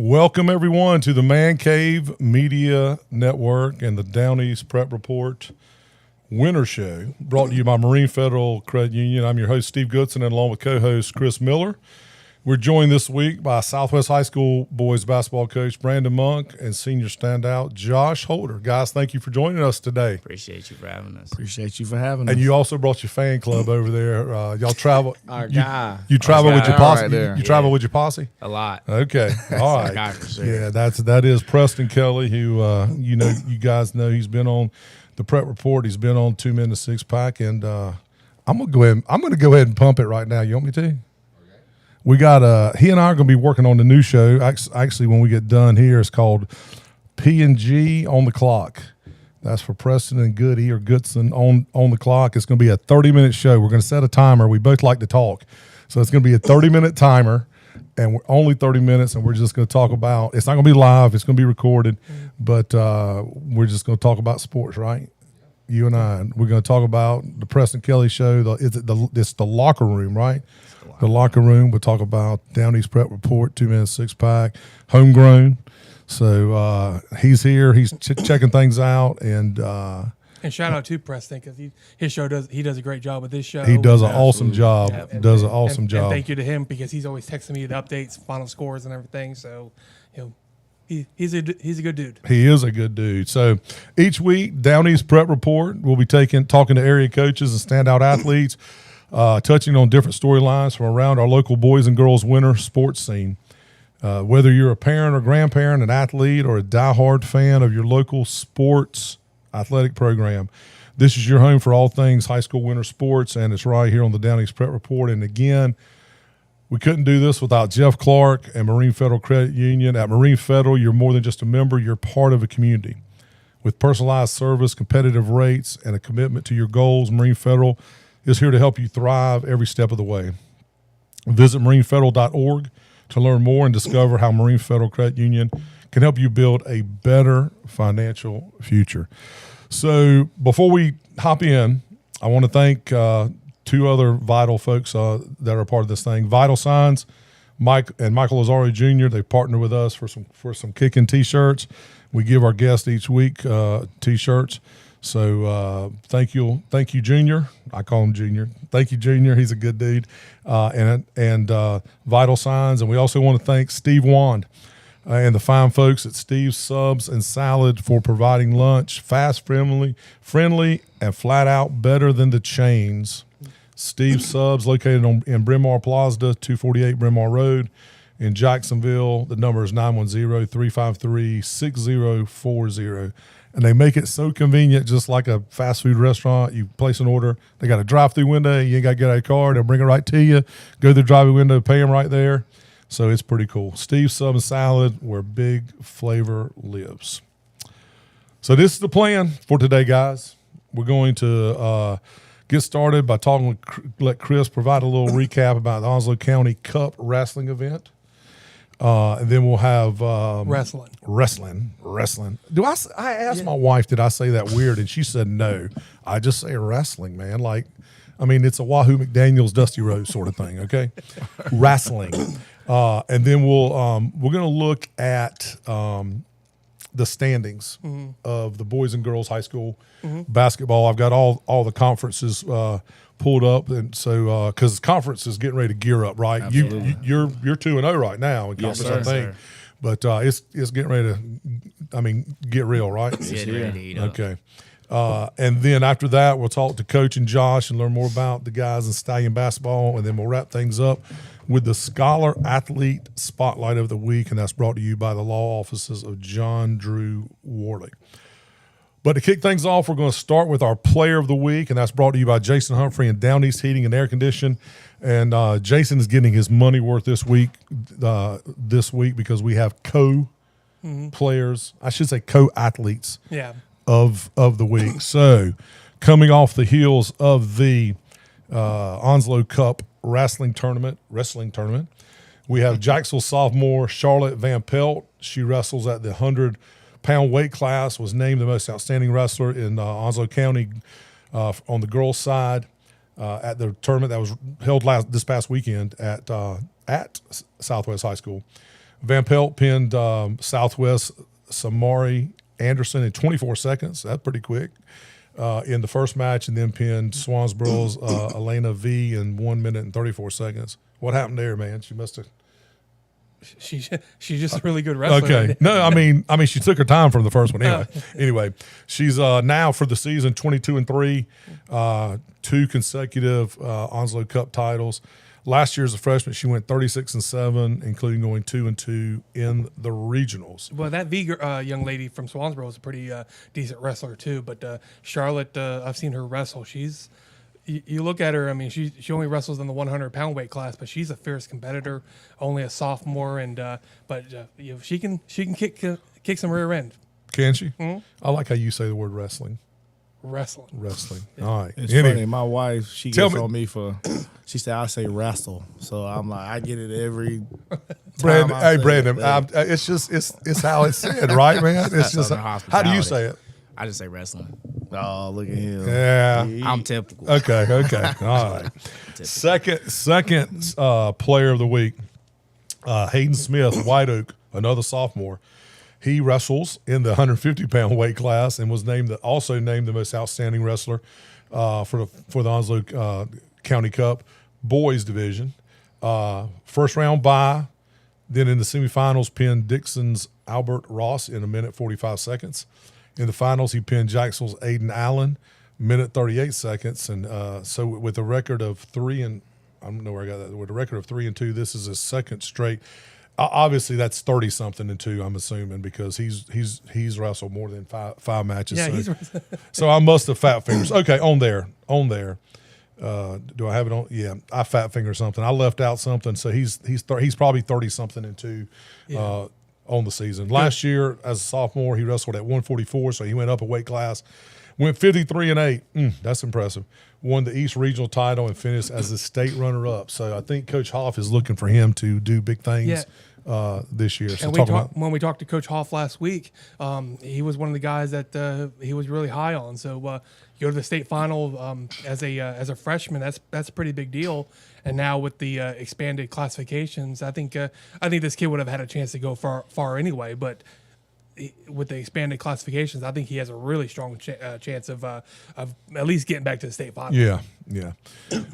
Welcome, everyone, to the Man Cave Media Network and the Down East Prep Report Winter Show, brought to you by Marine Federal Credit Union. I'm your host, Steve Goodson, and along with co-host Chris Miller. We're joined this week by Southwest High School boys basketball coach Brandon Monk and senior standout Josh Holder. Guys, thank you for joining us today. Appreciate you for having us. Appreciate you for having us. And you also brought your fan club over there. Y'all travel. Our guy. You travel with your posse. Right you travel with your posse. A lot. Okay, all right. Guy for sure. Yeah, that is Preston Kelly, who you guys know he's been on the Prep Report. He's been on 2 Men to 6 Pack, and I'm gonna go ahead and pump it right now. You want me to? We got he and I are going to be working on the new show. Actually, when we get done here, it's called P&G on the Clock. That's for Preston and Goody or Goodson on the clock. It's going to be a 30-minute show. We're going to set a timer. We both like to talk, so it's going to be a 30-minute timer, and we're only 30 minutes. And we're just going to talk about. It's not going to be live. It's going to be recorded, but we're just going to talk about sports, right? You and I. We're going to talk about the Preston Kelly show. It's the locker room, right? The locker room. We'll talk about Down East Prep Report, 2 Men 6 Pack, homegrown. So he's here. He's checking things out, and shout out to Preston because his show does a great job with this show. He does an awesome job. Yeah, And thank you to him because he's always texting me the updates, final scores, and everything. So he's a good dude. He is a good dude. So each week, Down East Prep Report, we'll be talking to area coaches and standout athletes. Touching on different storylines from around our local boys and girls winter sports scene. Whether you're a parent or grandparent, an athlete, or a diehard fan of your local sports athletic program, this is your home for all things high school winter sports, and it's right here on the Down East Prep Report. And again, we couldn't do this without Jeff Clark and Marine Federal Credit Union. At Marine Federal, you're more than just a member, you're part of a community. With personalized service, competitive rates, and a commitment to your goals, Marine Federal is here to help you thrive every step of the way. Visit marinefederal.org to learn more and discover how Marine Federal Credit Union can help you build a better financial future. So before we hop in, I want to thank two other vital folks that are part of this thing. Vital Signs, Mike and Michael Lazaro Jr., they partnered with us for some kicking T-shirts. We give our guests each week T-shirts. So thank you, Junior. I call him Junior. Thank you, Junior. He's a good dude. And Vital Signs. And we also want to thank Steve Wand and the fine folks at Steve's Subs and Salad for providing lunch, fast, friendly, and flat out better than the chains. Steve's Subs, located in Bryn Mawr Plaza, 248 Bryn Mawr Road in Jacksonville. The number is 910-353-6040. And they make it so convenient, just like a fast food restaurant. You place an order. They got a drive-through window. You ain't got to get out of your car. They'll bring it right to you. Go to the drive-through window, pay them right there. So it's pretty cool. Steve's Sub and Salad, where big flavor lives. So this is the plan for today, guys. We're going to get started by let Chris provide a little recap about the Onslow County Cup wrestling event. And then we'll have Wrestling. I asked my wife, did I say that weird? And she said no. I just say wrestling, man. It's a Wahoo McDaniels Dusty Rhodes sort of thing, okay? Wrestling. And then we're going to look at the standings of the boys and girls high school basketball. I've got all the conferences pulled up, and so because conference is getting ready to gear up, right? Absolutely. You're 2-0 right now in conference, sir. I think, but it's getting ready to, get real, right? It's getting ready to heat up. Okay. And then after that, we'll talk to Coach and Josh and learn more about the guys in Stallion basketball, and then we'll wrap things up with the Scholar Athlete Spotlight of the Week, and that's brought to you by the law offices of John Drew Worley. But to kick things off, we're going to start with our Player of the Week, and that's brought to you by Jason Humphrey and Down East Heating and Air Conditioning. And Jason is getting his money worth this week because we have co-players, I should say co-athletes of the week. So coming off the heels of the Onslow Cup wrestling tournament, we have Jacksonville sophomore Charlotte Van Pelt. She wrestles at the 100-pound weight class, was named the most outstanding wrestler in Onslow County on the girls' side at the tournament that was held this past weekend at Southwest High School. Van Pelt pinned Southwest Samari Anderson in 24 seconds. That's pretty quick in the first match, and then pinned Swansboro's Elena V in 1 minute and 34 seconds. What happened there, man? She must have. She's just a really good wrestler. Okay. No, I mean, she took her time from the first one. Anyway, she's now for the season 22-3, 2 consecutive Onslow Cup titles. Last year as a freshman, she went 36-7, including going 2-2 in the regionals. Well, that V young lady from Swansboro is a pretty decent wrestler too. But Charlotte, I've seen her wrestle. She's you look at her. I mean, she only wrestles in the 100-pound weight class, but she's a fierce competitor. Only a sophomore, and she can kick some rear end. Can she? Mm-hmm. I like how you say the word wrestling. Wrestling. Yeah. All right. It's funny. My wife, she gets on me for. She said I say wrestle, so I'm like I get it every. Brandon, it's just it's how it's said, right, man? It's just how do you say it? I just say wrestling. Oh, look at him. Yeah, I'm typical. Okay. All right. Second player of the week, Hayden Smith, White Oak, another sophomore. He wrestles in the 150-pound weight class and was also named the most outstanding wrestler for the Onslow County Cup boys division. First round bye, then in the semifinals pinned Dixon's Albert Ross in 1 minute 45 seconds. In the finals, he pinned Jacksonville's Aiden Allen, 1 minute 38 seconds. And so with a record of 3 and I don't know where I got that. With a record of 3-2, this is his second straight. Obviously, that's 30-something and 2. I'm assuming because he's wrestled more than five matches. Yeah, so I must have fat fingers. Okay, on there. Do I have it on? Yeah, I fat finger something. I left out something. So he's probably 30-something and 2 on the season. Last year as a sophomore, he wrestled at 144, so he went up a weight class. Went 53-8. That's impressive. Won the East Regional title and finished as the state runner-up. So I think Coach Hoff is looking for him to do big things this year. So when we talked to Coach Hoff last week, he was one of the guys that he was really high on. So you go to the state final as a freshman. That's a pretty big deal. And now with the expanded classifications, I think this kid would have had a chance to go far anyway. But with the expanded classifications, I think he has a really strong chance of at least getting back to the state final. Yeah.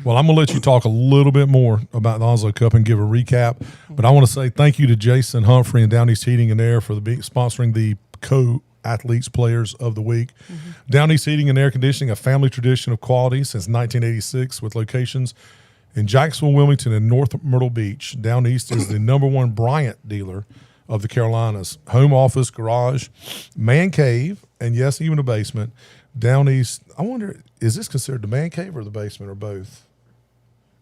Well, I'm going to let you talk a little bit more about the Onslow Cup and give a recap. But I want to say thank you to Jason Humphrey and Down East Heating and Air for sponsoring the co-athletes players of the week. Down East Heating and Air Conditioning, a family tradition of quality since 1986 with locations in Jacksonville, Wilmington, and North Myrtle Beach. Down East is the #1 Bryant dealer of the Carolinas. Home office, garage, man cave, and yes, even a basement. Down East, I wonder, is this considered the man cave or the basement or both?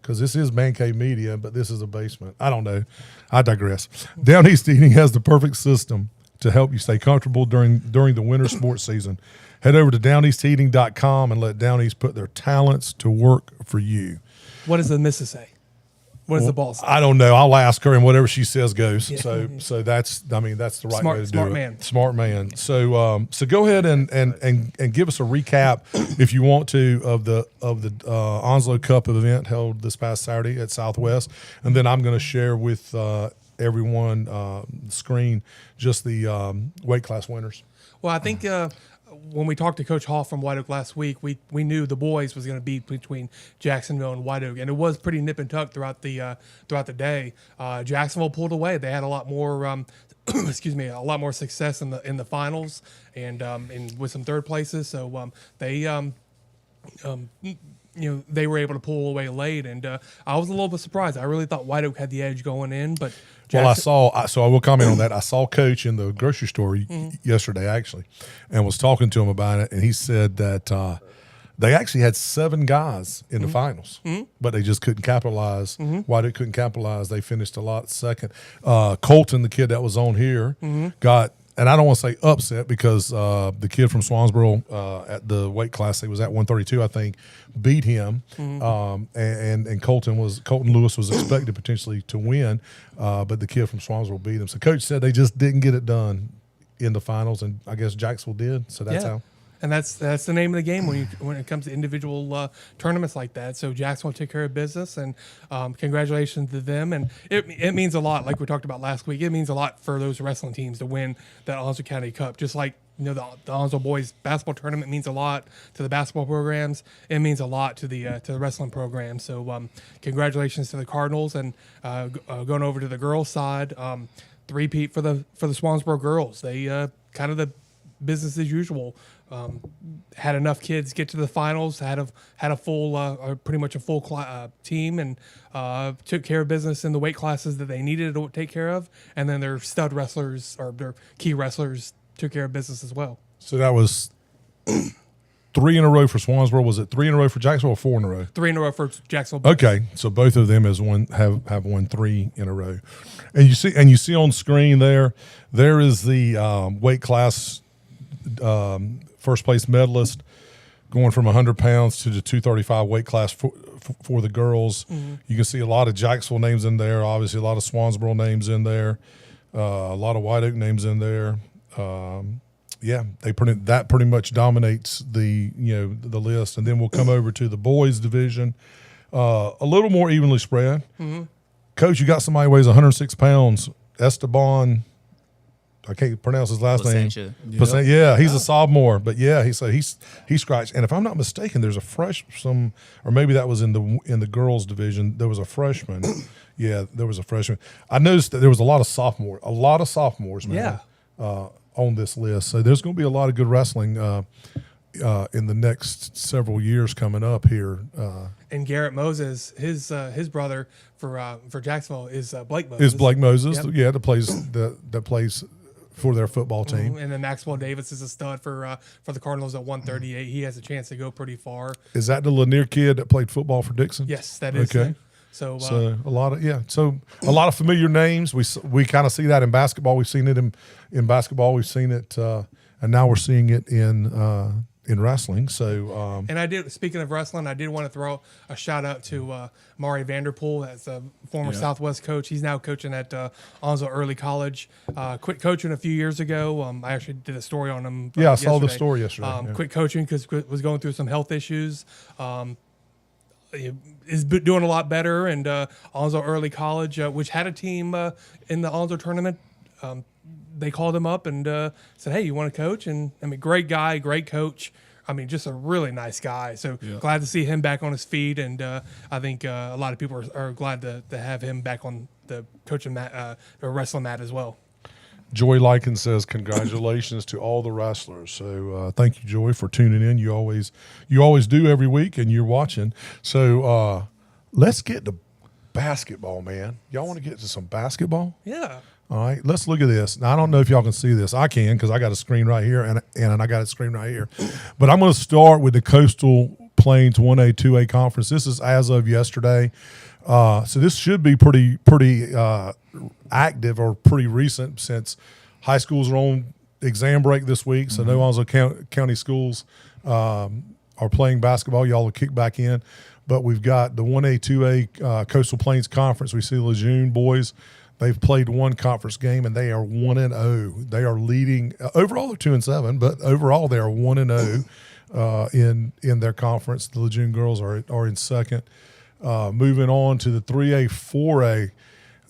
Because this is man cave media, but this is a basement. I don't know. I digress. Down East Heating has the perfect system to help you stay comfortable during the winter sports season. Head over to downeastheating.com and let Down East put their talents to work for you. What does the missus say? What does the ball say? I don't know. I'll ask her, and whatever she says goes. Yeah. So that's the right way to do it. Smart man. So go ahead and give us a recap, if you want to, of the Onslow Cup event held this past Saturday at Southwest, and then I'm going to share with everyone screen just the weight class winners. Well, I think. When we talked to Coach Hall from White Oak last week, we knew the boys was going to be between Jacksonville and White Oak, and it was pretty nip and tuck throughout the day. Jacksonville pulled away; they had a lot more, a lot more success in the finals and with some third places. So they were able to pull away late, and I was a little bit surprised. I really thought White Oak had the edge going in, but. Well, I will comment on that. I saw Coach in the grocery store yesterday, actually, and was talking to him about it, and he said that they actually had 7 guys in the finals, but they just couldn't capitalize. Why they couldn't capitalize? They finished a lot second. Colton, the kid that was on here, got, and I don't want to say upset because the kid from Swansboro at the weight class, he was at 132, I think, beat him. And Colton Lewis was expected potentially to win, but the kid from Swansboro beat him. So Coach said they just didn't get it done in the finals, and I guess Jacksonville did. So that's how. And that's the name of the game when it comes to individual tournaments like that. So Jacksonville took care of business, and congratulations to them. And it means a lot, like we talked about last week. It means a lot for those wrestling teams to win that Onslow County Cup. Just like the Onslow boys basketball tournament means a lot to the basketball programs. It means a lot to the wrestling program. So congratulations to the Cardinals, and going over to the girls' side, three-peat for the Swansboro girls. They kind of the business as usual. Had enough kids get to the finals. Had a full, pretty much a full team, and took care of business in the weight classes that they needed to take care of. And then their stud wrestlers or their key wrestlers took care of business as well. So that was 3 in a row for Swansboro. Was it 3 in a row for Jacksonville or 4 in a row? 3 in a row for Jacksonville. Okay, so both of them have won 3 in a row, and you see on screen there is the weight class first place medalist going from 100 pounds to the 235 weight class for the girls. Mm-hmm. You can see a lot of Jacksonville names in there. Obviously, a lot of Swansboro names in there. A lot of White Oak names in there. That pretty much dominates the list, and then we'll come over to the boys division, a little more evenly spread. Mm-hmm. Coach, you got somebody who weighs 106 pounds, Esteban. I can't pronounce his last name. Yeah, he's a sophomore, but yeah, he scratched. And if I'm not mistaken, there's or maybe that was in the girls division. There was a freshman. Yeah, there was a freshman. I noticed that there was a lot of sophomores, man. Yeah. On this list, so there's going to be a lot of good wrestling in the next several years coming up here. And Garrett Moses, his brother for Jacksonville is Blake Moses. Is Blake Moses? Yep. Yeah, that plays for their football team. And then Maxwell Davis is a stud for the Cardinals at 138. He has a chance to go pretty far. Is that the Lanier kid that played football for Dixon? Yes, that is. Okay. So a lot of familiar names. We kind of see that in basketball. We've seen it in basketball. We've seen it, and now we're seeing it in wrestling. So and speaking of wrestling, I did want to throw a shout out to Maury Vanderpool, as a former Southwest coach. He's now coaching at Onslow Early College. Quit coaching a few years ago. I actually did a story on him. I saw the story yesterday. Quit coaching because was going through some health issues. Is doing a lot better, and Onslow Early College, which had a team in the Onslow tournament, they called him up and said, "Hey, you want to coach?" And I mean, great guy, great coach. I mean, just a really nice guy. So glad to see him back on his feet, and I think a lot of people are glad to have him back on the coaching mat, or wrestling mat as well. Joy Lykin says, congratulations to all the wrestlers. So thank you, Joy, for tuning in. You always do every week, and you're watching. So let's get to basketball, man. Y'all want to get to some basketball? Yeah. All right, let's look at this. Now, I don't know if y'all can see this. I can, because I got a screen right here, and I got a screen right here. But I'm going to start with the Coastal Plains 1A, 2A conference. This is as of yesterday. So this should be pretty active or pretty recent, since high schools are on exam break this week. So no Onslow County schools are playing basketball. Y'all will kick back in. But we've got the 1A, 2A Coastal Plains Conference. We see Lejeune boys. They've played one conference game, and they are 1-0. They are leading. Overall, they're 2-7, but overall they are 1-0 in their conference. The Lejeune girls are in second. Moving on to the 3A,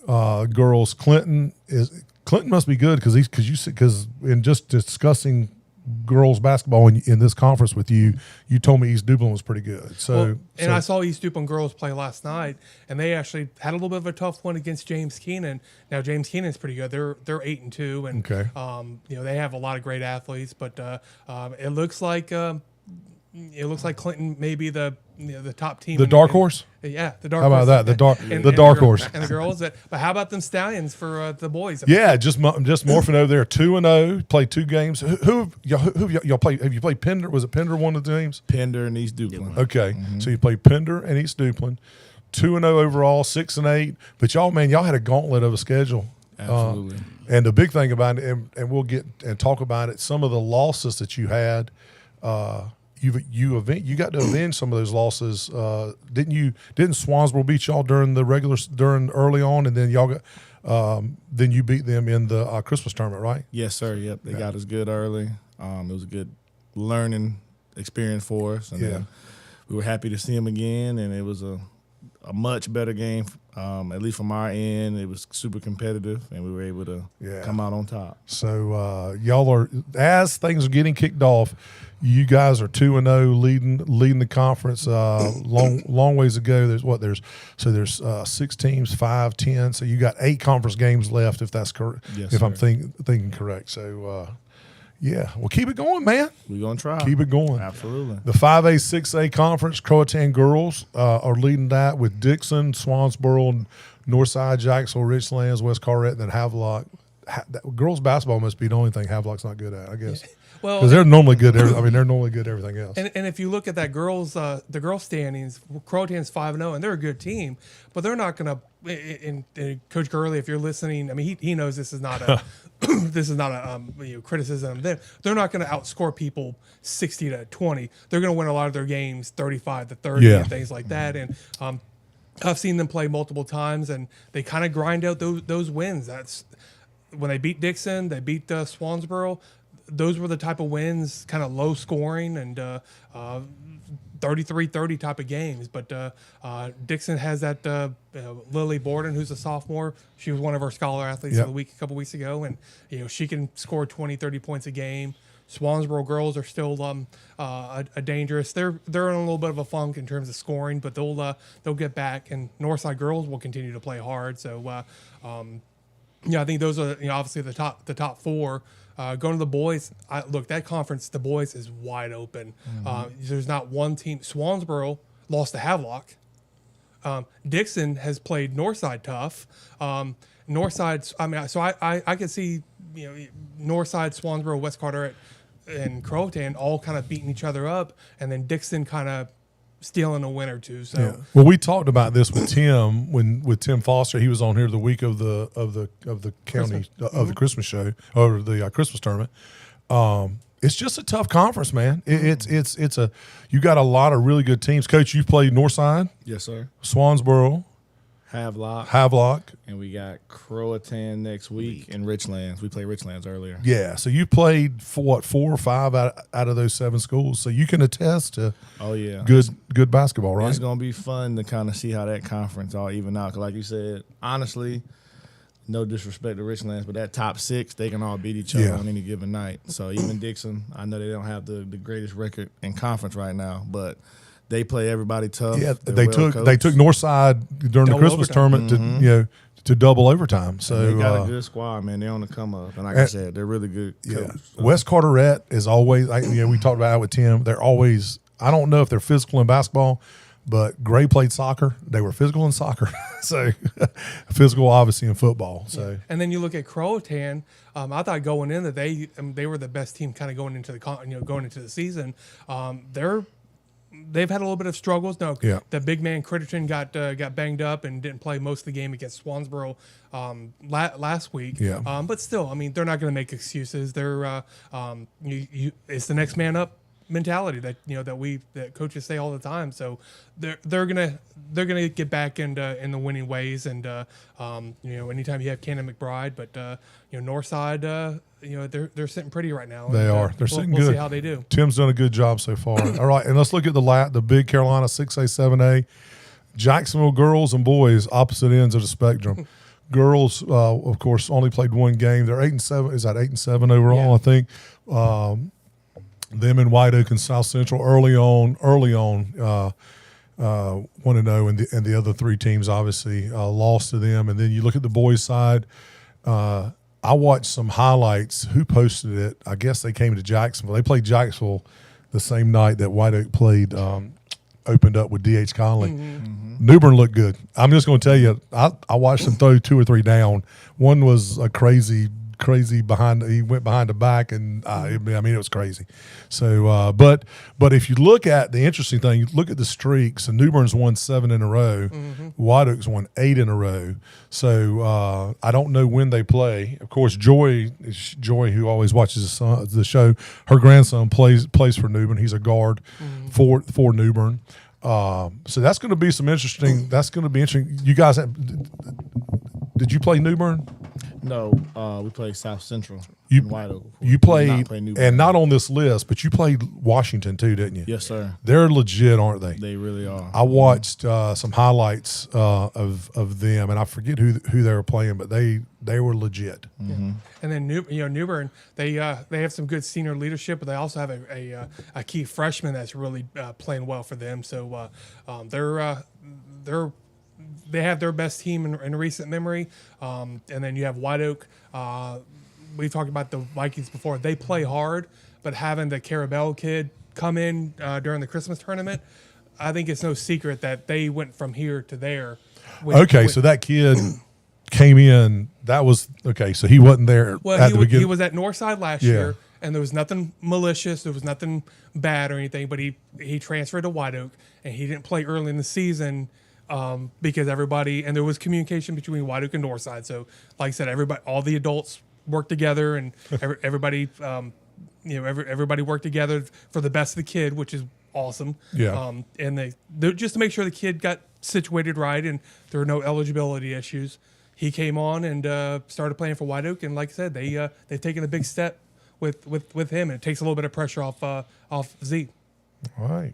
4A girls, Clinton must be good because in just discussing girls basketball in this conference with you told me East Duplin was pretty good. I saw East Duplin girls play last night, and they actually had a little bit of a tough one against James Keenan. Now James Keenan's pretty good. They're 8-2, and okay. They have a lot of great athletes, but it looks like Clinton may be the top team. The dark horse? Yeah, the dark horse. How about that? The dark horse. And the girls. But how about them Stallions for the boys? Yeah, just morphing over there. 2-0, played 2 games. Who y'all played? Have you played Pender? Was it Pender one of the games? Pender and East Duplin. Okay, so you played Pender and East Duplin. 2-0 overall, 6-8. But y'all had a gauntlet of a schedule. Absolutely. And the big thing about it, and we'll get and talk about it, some of the losses that you had. You got to avenge some of those losses, didn't you? Didn't Swansboro beat y'all during early on, and then y'all got then you beat them in the Christmas tournament, right? Yes, sir. Yep, they got us good early. It was a good learning experience for us. And then we were happy to see him again, and it was a much better game, at least from our end. It was super competitive, and we were able to come out on top. So y'all are, as things are getting kicked off, you guys are 2-0, leading the conference. Long ways to go. There's 6 teams, 5, 10. So you got 8 conference games left, if that's correct. Yes, if sir. I'm thinking correct. So well, keep it going, man. We're gonna try. Keep it going. Absolutely. The 5A, 6A conference, Croatan girls are leading that with Dixon, Swansboro, Northside, Jacksonville, Richlands, West Carteret, and then Havelock. Girls basketball must be the only thing Havelock's not good at, I guess. Well, because they're normally good. They're normally good at everything else. And if you look at that the girls standings, Croatan's 5-0, and they're a good team, but they're not going to. And Coach Gurley, if you're listening, I mean, he knows this is not a criticism of them. They're not going to outscore people 60-20. They're going to win a lot of their games 35-30 and things like that. And I've seen them play multiple times, and they kind of grind out those wins. That's when they beat Dixon, they beat Swansboro. Those were the type of wins, kind of low scoring and 33-30 type of games. But Dixon has that Lily Borden, who's a sophomore. She was one of our scholar athletes of the week a couple weeks ago, and she can score 20-30 points a game. Swansboro girls are still a dangerous. They're in a little bit of a funk in terms of scoring, but they'll get back. And Northside girls will continue to play hard. So I think those are obviously the top 4. Going to the boys, look, that conference, the boys is wide open. There's not one team. Swansboro lost to Havelock. Dixon has played Northside tough. Northside, I mean, so I could see Northside, Swansboro, West Carteret, and Croatan all kind of beating each other up, and then Dixon kind of stealing a win or two. So well, we talked about this with Tim with Tim Foster. He was on here the week of the county of the Christmas show or the Christmas tournament. It's just a tough conference, man. It's you got a lot of really good teams. Coach, you played Northside, Yes, sir. Swansboro, Havelock, and we got Croatan next week in Richlands. We played Richlands earlier. Yeah, so you played for 4 or 5 out of those 7 schools, so you can attest to good basketball, right? It's gonna be fun to kind of see how that conference all even out. 'Cause like you said, honestly, no disrespect to Richlands, but that top 6, they can all beat each other on any given night. So even Dixon, I know they don't have the greatest record in conference right now, but they play everybody tough. Yeah, They're they well took Northside during the Christmas tournament to double overtime. So they got a good squad, man. They're on the come up, and like I said, they're really good. Coach, so. West Carteret is always. We talked about it with Tim. They're always. I don't know if they're physical in basketball, but Gray played soccer. They were physical in soccer, so physical obviously in football. So and then you look at Croatan. I thought going in that they were the best team, kind of going into the season. They've had a little bit of struggles. No, the big man Critterton got banged up and didn't play most of the game against Swansboro last week. Yeah. But still, I mean, they're not going to make excuses. They're it's the next man up mentality that coaches say all the time. So they're gonna get back in the winning ways. And anytime you have Cannon McBride, but Northside. They're sitting pretty right now. They are. They're sitting good. We'll see how they do. Tim's done a good job so far. All right, and let's look at the big Carolina 6A, 7A. Jacksonville girls and boys, opposite ends of the spectrum. Girls, of course, only played 1 game. They're 8-7. Is that 8-7 overall? I think. Them and White Oak and South Central early on, 1-0, and the other 3 teams obviously lost to them. And then you look at the boys' side. I watched some highlights. Who posted it? I guess they came to Jacksonville. They played Jacksonville the same night that White Oak played, opened up with D.H. Conley. Newbern looked good. I'm just going to tell you, I watched them throw 2 or 3 down. One was a crazy behind. He went behind the back, and it was crazy. So, but if you look at the interesting thing, you look at the streaks. And Newbern's won 7 in a row. White Oak's won 8 in a row. So I don't know when they play. Of course, Joy, who always watches the show, her grandson plays for Newbern. He's a guard for Newbern. So that's going to be some interesting. That's going to be interesting. You guys, did you play Newbern? No, we played South Central. You in White Oak. you We did played, not play New Bern. and not on this list, but you played Washington too, didn't you? Yes, sir. They're legit, aren't they? They really are. I watched some highlights of them, and I forget who they were playing, but they were legit. Mm-hmm. And then New Bern, they have some good senior leadership, but they also have a key freshman that's really playing well for them. So they have their best team in recent memory. And then you have White Oak. We've talked about the Vikings before. They play hard, but having the Carabelle kid come in during the Christmas tournament, I think it's no secret that they went from here to there. So that kid came in. That was okay. So he wasn't there at the beginning. He was at Northside last year, and there was nothing malicious. There was nothing bad or anything. But he transferred to White Oak, and he didn't play early in the season because everybody, and there was communication between White Oak and Northside. So, like I said, all the adults worked together, and everybody, everybody worked together for the best of the kid, which is awesome. Yeah. And they just to make sure the kid got situated right, and there were no eligibility issues. He came on and started playing for White Oak, and like I said, they've taken a big step with him, and it takes a little bit of pressure off Z. All right.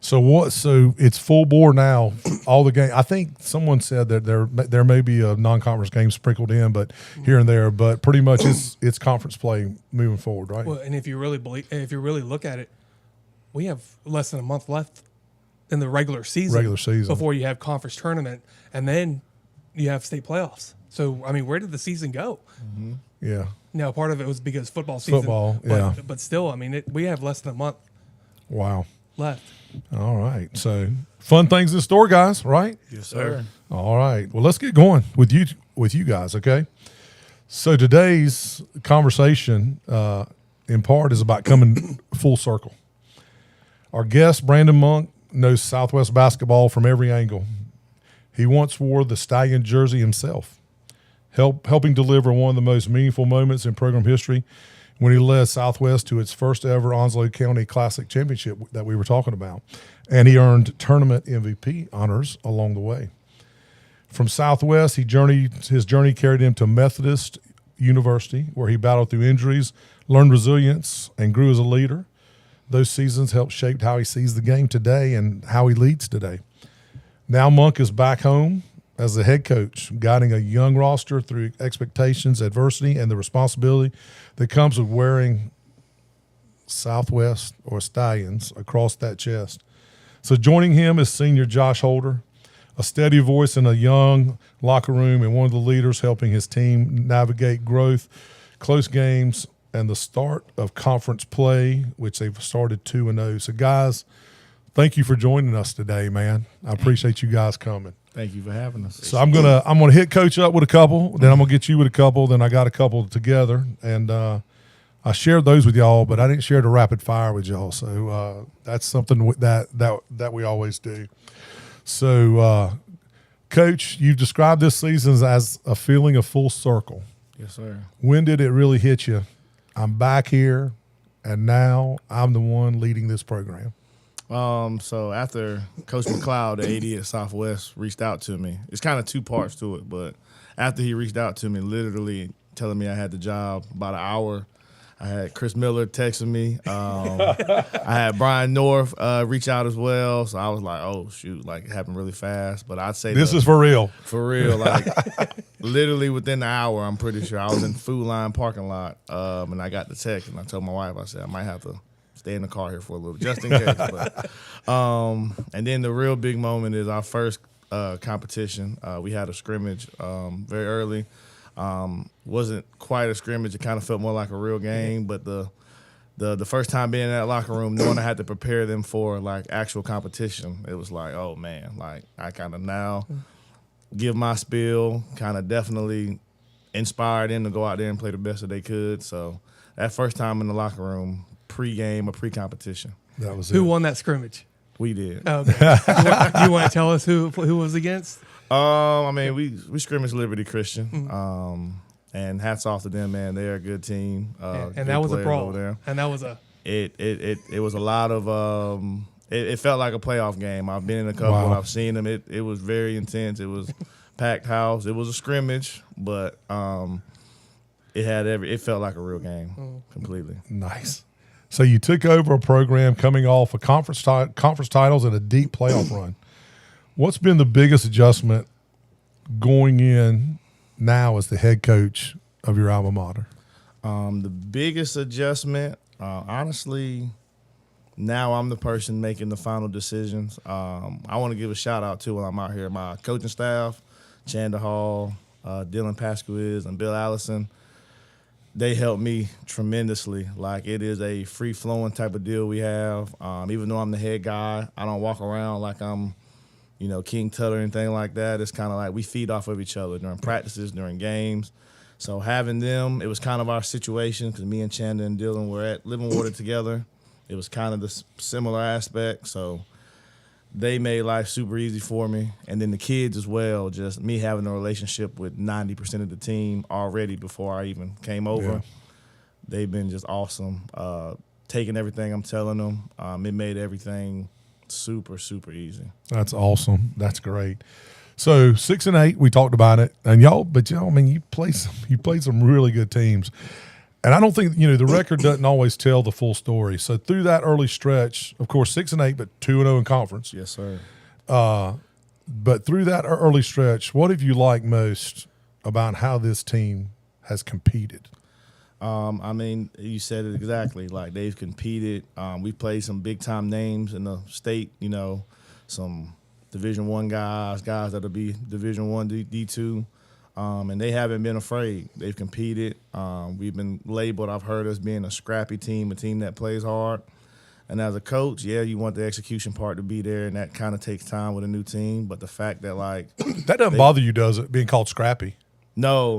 So it's full bore now. All the game. I think someone said that there may be a non-conference game sprinkled in, but here and there. But pretty much it's conference play moving forward, right? Well, and if you really look at it, we have less than a month left in the regular season before you have conference tournament, and then you have state playoffs. So I mean, where did the season go? Mm-hmm. Yeah. Now part of it was because football season. But still, I mean, we have less than a month. Wow. Left. All right. So fun things in store, guys, right? Yes, sir. All right. Well, let's get going with you guys, okay? So today's conversation in part is about coming full circle. Our guest, Brandon Monk, knows Southwest basketball from every angle. He once wore the Stallion jersey himself, helping deliver one of the most meaningful moments in program history when he led Southwest to its first ever Onslow County Classic Championship that we were talking about. And he earned tournament MVP honors along the way. From Southwest, his journey carried him to Methodist University, where he battled through injuries, learned resilience, and grew as a leader. Those seasons helped shape how he sees the game today and how he leads today. Now Monk is back home as the head coach, guiding a young roster through expectations, adversity, and the responsibility that comes with wearing Southwest or Stallions across that chest. So joining him is senior Josh Holder, a steady voice in a young locker room and one of the leaders helping his team navigate growth, close games, and the start of conference play, which they've started 2-0. So, guys, thank you for joining us today, man. I appreciate you guys coming. Thank you for having us. So I'm gonna hit Coach up with a couple, then I'm gonna get you with a couple, then I got a couple together, and I shared those with y'all, but I didn't share the rapid fire with y'all. So that's something that we always do. So, Coach, you've described this season as a feeling of full circle. Yes, sir. When did it really hit you? I'm back here, and now I'm the one leading this program. So after Coach McLeod, the AD at Southwest, reached out to me, it's kind of two parts to it, but after he reached out to me, literally telling me I had the job, about an hour, I had Chris Miller texting me. I had Brian North reach out as well. So I was like, oh, shoot, like it happened really fast. But I'd say this is for real. For real. Like literally within the hour, I'm pretty sure. I was in Food Line parking lot and I got the text and I told my wife, I said, I might have to stay in the car here for a little, just in case. But, and then the real big moment is our first competition. We had a scrimmage very early. Wasn't quite a scrimmage. It kind of felt more like a real game. But the first time being in that locker room, knowing I had to prepare them for like actual competition, it was like, oh man, like I kind of now give my spiel, kind of definitely inspired them to go out there and play the best that they could. So that first time in the locker room, pre-game or pre-competition. That was Who won that scrimmage? We did. Oh, okay. you want to tell us who was against? I mean, we scrimmaged Liberty Christian. And hats off to them, man. They're a good team. And that was a brawl. And that was it was a lot of it felt like a playoff game. I've been in a couple. Wow. I've seen them. It was very intense. It was packed house. It was a scrimmage, but it felt like a real game completely. Nice. So you took over a program coming off of conference titles and a deep playoff run. What's been the biggest adjustment going in now as the head coach of your alma mater? The biggest adjustment, honestly, now I'm the person making the final decisions. I want to give a shout out to, while I'm out here, my coaching staff, Chanda Hall, Dylan Pasquez, and Bill Allison. They helped me tremendously. Like, it is a free-flowing type of deal we have. Even though I'm the head guy, I don't walk around like I'm, King Tut or anything like that. It's kind of like we feed off of each other during practices, during games. So having them, it was kind of our situation because me and Chanda and Dylan were at Living Water together. It was kind of the similar aspect. So they made life super easy for me. And then the kids as well, just me having a relationship with 90% of the team already before I even came over. Yeah. They've been just awesome. Taking everything I'm telling them, it made everything super, super easy. That's awesome. That's great. So 6-8, we talked about it, and y'all, I mean, you played some really good teams, and I don't think the record doesn't always tell the full story. So through that early stretch, of course, 6-8, but 2-0 in conference. Yes, sir. But through that early stretch, what have you liked most about how this team has competed? I mean, you said it exactly. Like, they've competed. We played some big time names in the state. Some Division I guys that'll be Division I D2, and they haven't been afraid. They've competed. We've been labeled, I've heard, as being a scrappy team, a team that plays hard. And as a coach, yeah, you want the execution part to be there, and that kind of takes time with a new team. But the fact that, like, that doesn't bother you, does it, being called scrappy? No,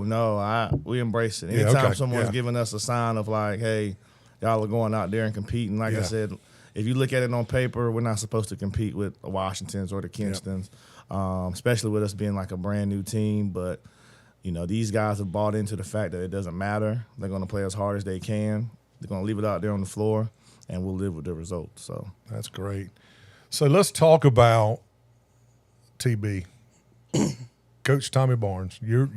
we embrace it. Anytime someone's yeah. giving us a sign of like, hey, y'all are going out there and competing, like I said, if you look at it on paper, we're not supposed to compete with the Washingtons or the Kinstons, especially with us being like a brand new team. But, these guys have bought into the fact that it doesn't matter. They're going to play as hard as they can. They're going to leave it out there on the floor, and we'll live with the results. So that's great. So let's talk about TB. Coach Tommy Barnes, your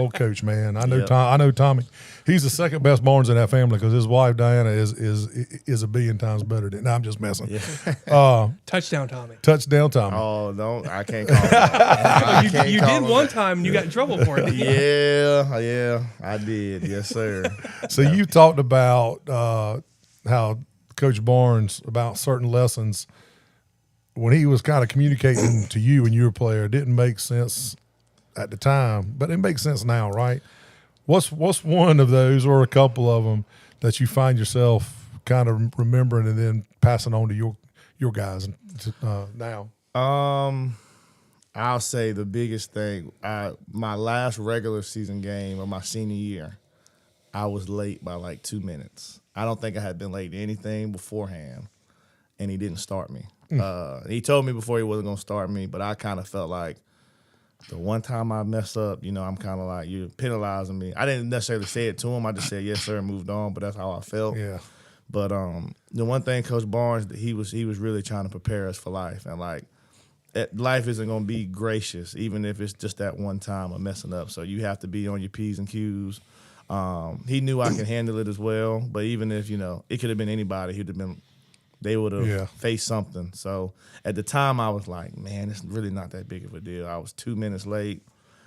old coach, man. I know Yep. I know Tommy. He's the second best Barnes in that family because his wife Diana is a billion times better than. No, I'm just messing. yeah. Touchdown, Tommy. Touchdown, Tommy. Oh, don't, I can't call it that. You did one time and you got in trouble for it. Yeah, I did. Yes, sir. So you talked about how Coach Barnes, about certain lessons when he was kind of communicating to you and your player, didn't make sense at the time, but it makes sense now, right? What's one of those or a couple of them that you find yourself kind of remembering and then passing on to your guys now? I'll say the biggest thing, my last regular season game of my senior year, I was late by like 2 minutes. I don't think I had been late to anything beforehand, and he didn't start me. He told me before he wasn't going to start me, but I kind of felt like the one time I mess up, I'm kind of like, you're penalizing me. I didn't necessarily say it to him. I just said, yes, sir, and moved on, but that's how I felt. Yeah. But the one thing Coach Barnes, he was really trying to prepare us for life. And, like, life isn't going to be gracious, even if it's just that one time of messing up. So you have to be on your P's and Q's. He knew I could handle it as well, but even if, it could have been anybody, they would have faced something. So at the time, I was like, man, it's really not that big of a deal. I was 2 minutes late.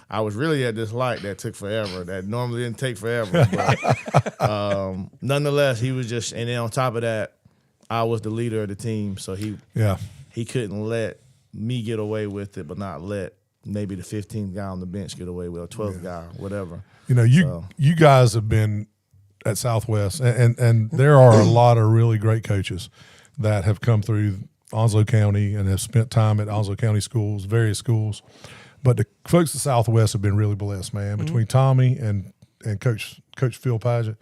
I was really at this light that took forever, that normally didn't take forever. But nonetheless, he was just – and then on top of that, I was the leader of the team, so he couldn't let me get away with it but not let maybe the 15th guy on the bench get away with it, or 12th guy, whatever. You guys have been at Southwest, and there are a lot of really great coaches that have come through Onslow County and have spent time at Onslow County schools, various schools. But the folks at Southwest have been really blessed, man. Between Tommy and Coach Phil Paget,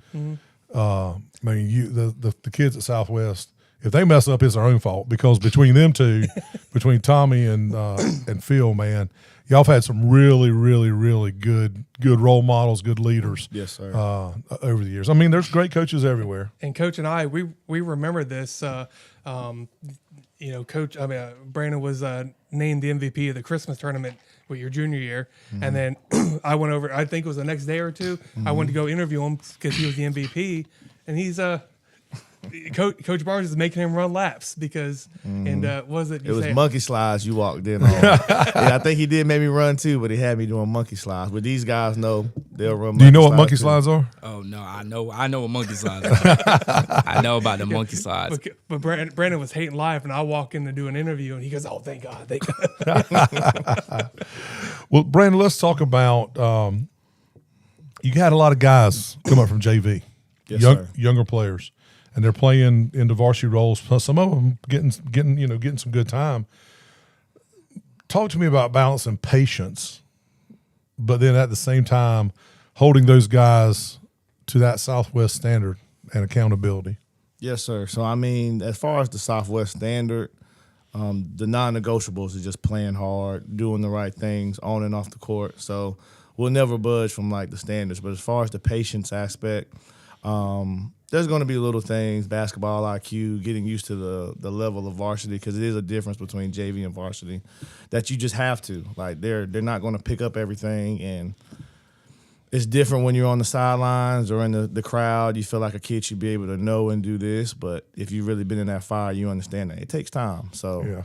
I mean, the kids at Southwest, if they mess up, it's their own fault because between them two, between Tommy and Phil, man, y'all have had some really, really, really good role models, good leaders. Yes, sir. Over the years. I mean, there's great coaches everywhere. And Coach and I, we remember this. Coach, Brandon was named the MVP of the Christmas tournament with your junior year. And then I went over, I think it was the next day or two, I went to go interview him because he was the MVP. And he's, Coach Barnes is making him run laps because, and was it? It was monkey slides you walked in on. I think he did make me run too, but he had me doing monkey slides. But these guys know they'll run. Do you know what monkey slides are? Oh no, I know what monkey slides are. I know about the monkey slides. But Brandon was hating life, and I walk in to do an interview, and he goes, "Oh, thank God, thank God." Well, Brandon, let's talk about. You had a lot of guys come up from JV, Yes, younger players. And they're playing into varsity roles. Plus some of them getting some good time. Talk to me about balancing patience, but then at the same time holding those guys to that Southwest standard and accountability. Yes, sir. So as far as the Southwest standard, the non-negotiables is just playing hard, doing the right things on and off the court. So we'll never budge from like the standards. But as far as the patience aspect, there's going to be little things, basketball IQ, getting used to the level of varsity, because it is a difference between JV and varsity that you just have to. Like they're not going to pick up everything, and it's different when you're on the sidelines or in the crowd. You feel like a kid should be able to know and do this, but if you've really been in that fire, you understand that it takes time. So,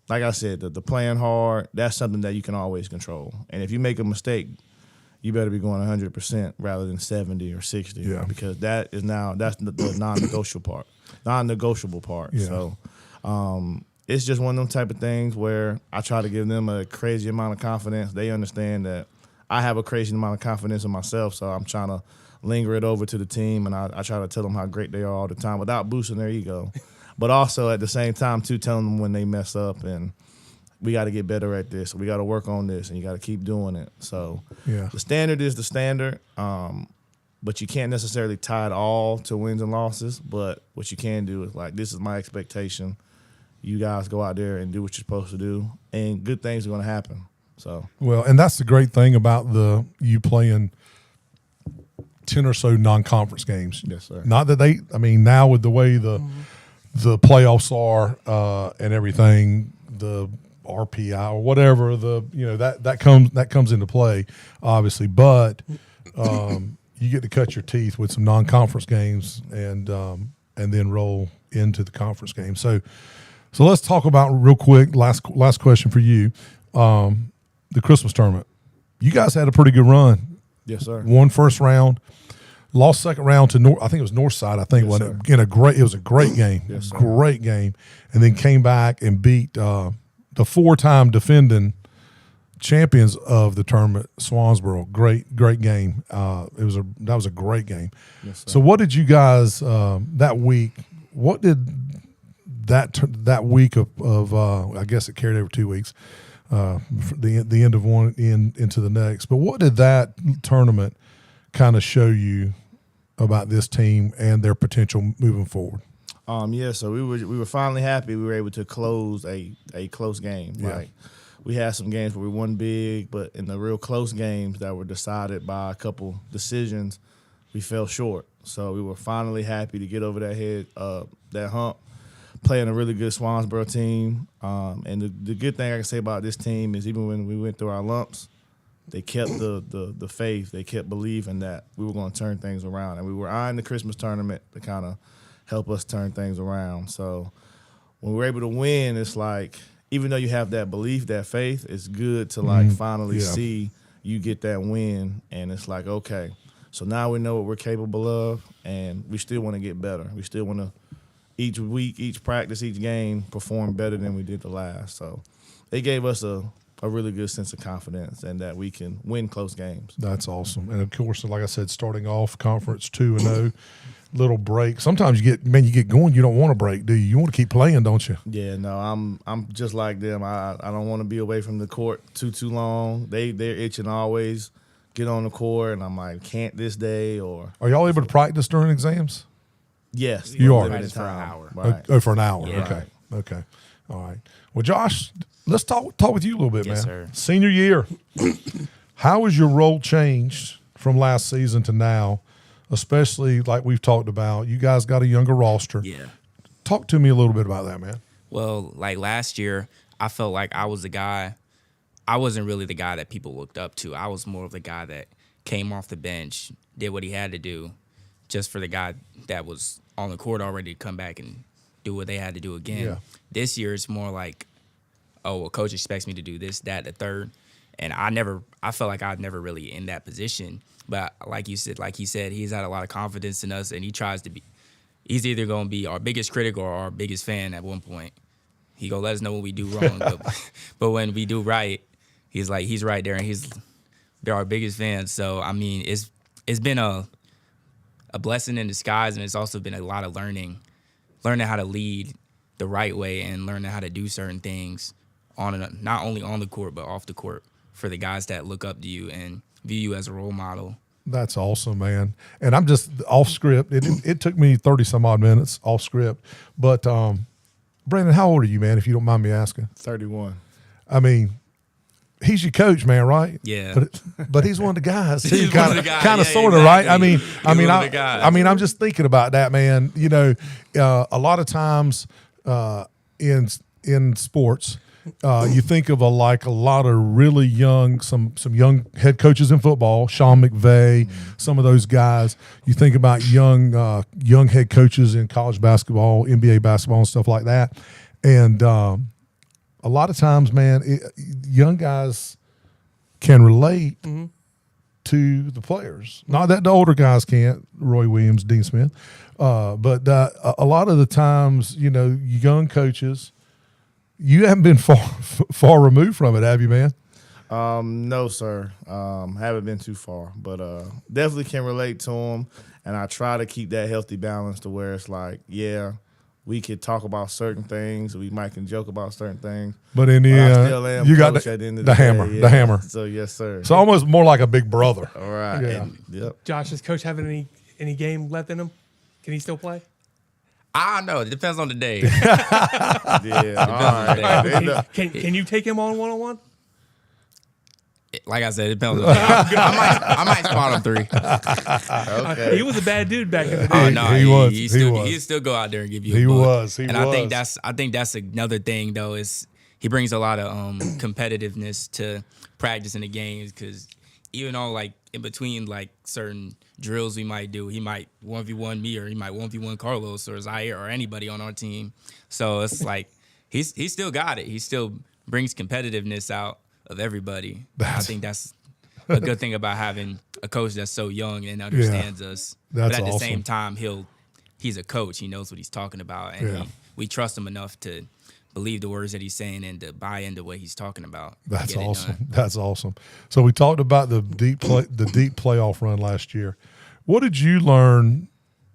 like I said, the playing hard, that's something that you can always control. And if you make a mistake, you better be going 100% rather than 70 or 60, because that's the non-negotiable part. Yeah. So it's just one of them type of things where I try to give them a crazy amount of confidence. They understand that I have a crazy amount of confidence in myself, so I'm trying to linger it over to the team, and I try to tell them how great they are all the time without boosting their ego. But also at the same time, too, telling them when they mess up and we got to get better at this. We got to work on this, and you got to keep doing it. So the standard is the standard, but you can't necessarily tie it all to wins and losses. But what you can do is, like, this is my expectation. You guys go out there and do what you're supposed to do, and good things are going to happen. So well, and that's the great thing about you playing 10 or so non-conference games. Yes, sir. Not that now with the way the playoffs are and everything, the RPI or whatever that comes into play, obviously, but you get to cut your teeth with some non-conference games and then roll into the conference game. So let's talk about real quick. Last question for you, the Christmas tournament. You guys had a pretty good run. Yes, sir. Won first round, lost second round to I think it was Northside. I think Yes, it was a great game, Yes, sir. Great game, and then came back and beat the 4-time defending champions of the tournament, Swansboro. Great game. That was a great game. Yes, sir. So what did you guys that week? What did that week of I guess it carried over 2 weeks, the end of one into the next. But what did that tournament kind of show you about this team and their potential moving forward? So we were finally happy we were able to close a close game. Yeah. Like, we had some games where we won big, but in the real close games that were decided by a couple decisions, we fell short. So we were finally happy to get over that hump, playing a really good Swansboro team. And the good thing I can say about this team is even when we went through our lumps, they kept the faith. They kept believing that we were going to turn things around. And we were eyeing the Christmas tournament to kind of help us turn things around. So when we're able to win, it's like, even though you have that belief, that faith, it's good to finally see you get that win. And it's like, okay, so now we know what we're capable of, and we still want to get better. We still want to, each week, each practice, each game, perform better than we did the last. So it gave us a really good sense of confidence and that we can win close games. That's awesome. And of course, like I said, starting off conference 2-0, little break. Sometimes you get going, you don't want to break, do you? You want to keep playing, don't you? Yeah, no, I'm just like them. I don't want to be away from the court too long. They're itching to always get on the court, and I'm like, can't this day or. Are y'all able to practice during exams? Yes, You are. limited For an time. hour. Right. Oh, for an hour. Yeah. Okay. All right. Well, Josh, let's talk with you a little bit, Yes, man. sir. Senior year. How has your role changed from last season to now, especially like we've talked about? You guys got a younger roster. Yeah. Talk to me a little bit about that, man. Well, like last year, I felt like I was the guy. I wasn't really the guy that people looked up to. I was more of the guy that came off the bench, did what he had to do, just for the guy that was on the court already to come back and do what they had to do again. Yeah. This year, it's more like, oh, well, coach expects me to do this, that, the third. And I felt like I was never really in that position. But like he said, he's had a lot of confidence in us, and he's either going to be our biggest critic or our biggest fan at one point. He going to let us know when we do wrong. but when we do right, he's right there, and they're our biggest fans. So, I mean, it's been a blessing in disguise, and it's also been a lot of learning how to lead the right way and learning how to do certain things not only on the court but off the court for the guys that look up to you and view you as a role model. That's awesome, man. And I'm just off script. It took me 30 some odd minutes off script. But Brandon, how old are you, man, if you don't mind me asking? 31. I mean, he's your coach, man, right? Yeah. But he's one of the guys too, He's one of the guys. kind of Yeah, sort of, right? exactly. I mean, I'm just thinking about that, man. You know, a lot of times in sports, you think of a lot of really young, some young head coaches in football, Sean McVay, some of those guys. You think about young head coaches in college basketball, NBA basketball, and stuff like that. And a lot of times, man, young guys can relate to the players. Not that the older guys can't, Roy Williams, Dean Smith, but a lot of the times, you know, young coaches. You haven't been far removed from it, have you, man? No, sir. Haven't been too far, but definitely can relate to them. And I try to keep that healthy balance to where it's like, yeah, we could talk about certain things. We might can joke about certain things. But in the end, you got at the end of the hammer. day, yeah. The hammer. So, yes, sir. So almost more like a big brother. All right. Yeah. Yep. Josh, does Coach have any game left in him? Can he still play? I don't know. It depends on the day. Yeah. All right. Can you take him on one-on-one? Like I said, it depends on the day. I might spot him 3. Okay. He was a bad dude back in the day. Oh no, He was. He'd still go out there and give you. He a buck. was. I think that's another thing though is he brings a lot of competitiveness to practice in the games because even though like in between like certain drills we might do, he might 1v1 me or he might 1v1 Carlos or Zaire or anybody on our team. So it's like he's still got it. He still brings competitiveness out of everybody. I think that's a good thing about having a coach that's so young and understands us. That's but at the awesome. same time, he's a coach. He knows what he's talking about, and we trust him enough to believe the words that he's saying and to buy into what he's talking about. That's awesome. That's awesome. So we talked about the deep playoff run last year. What did you learn?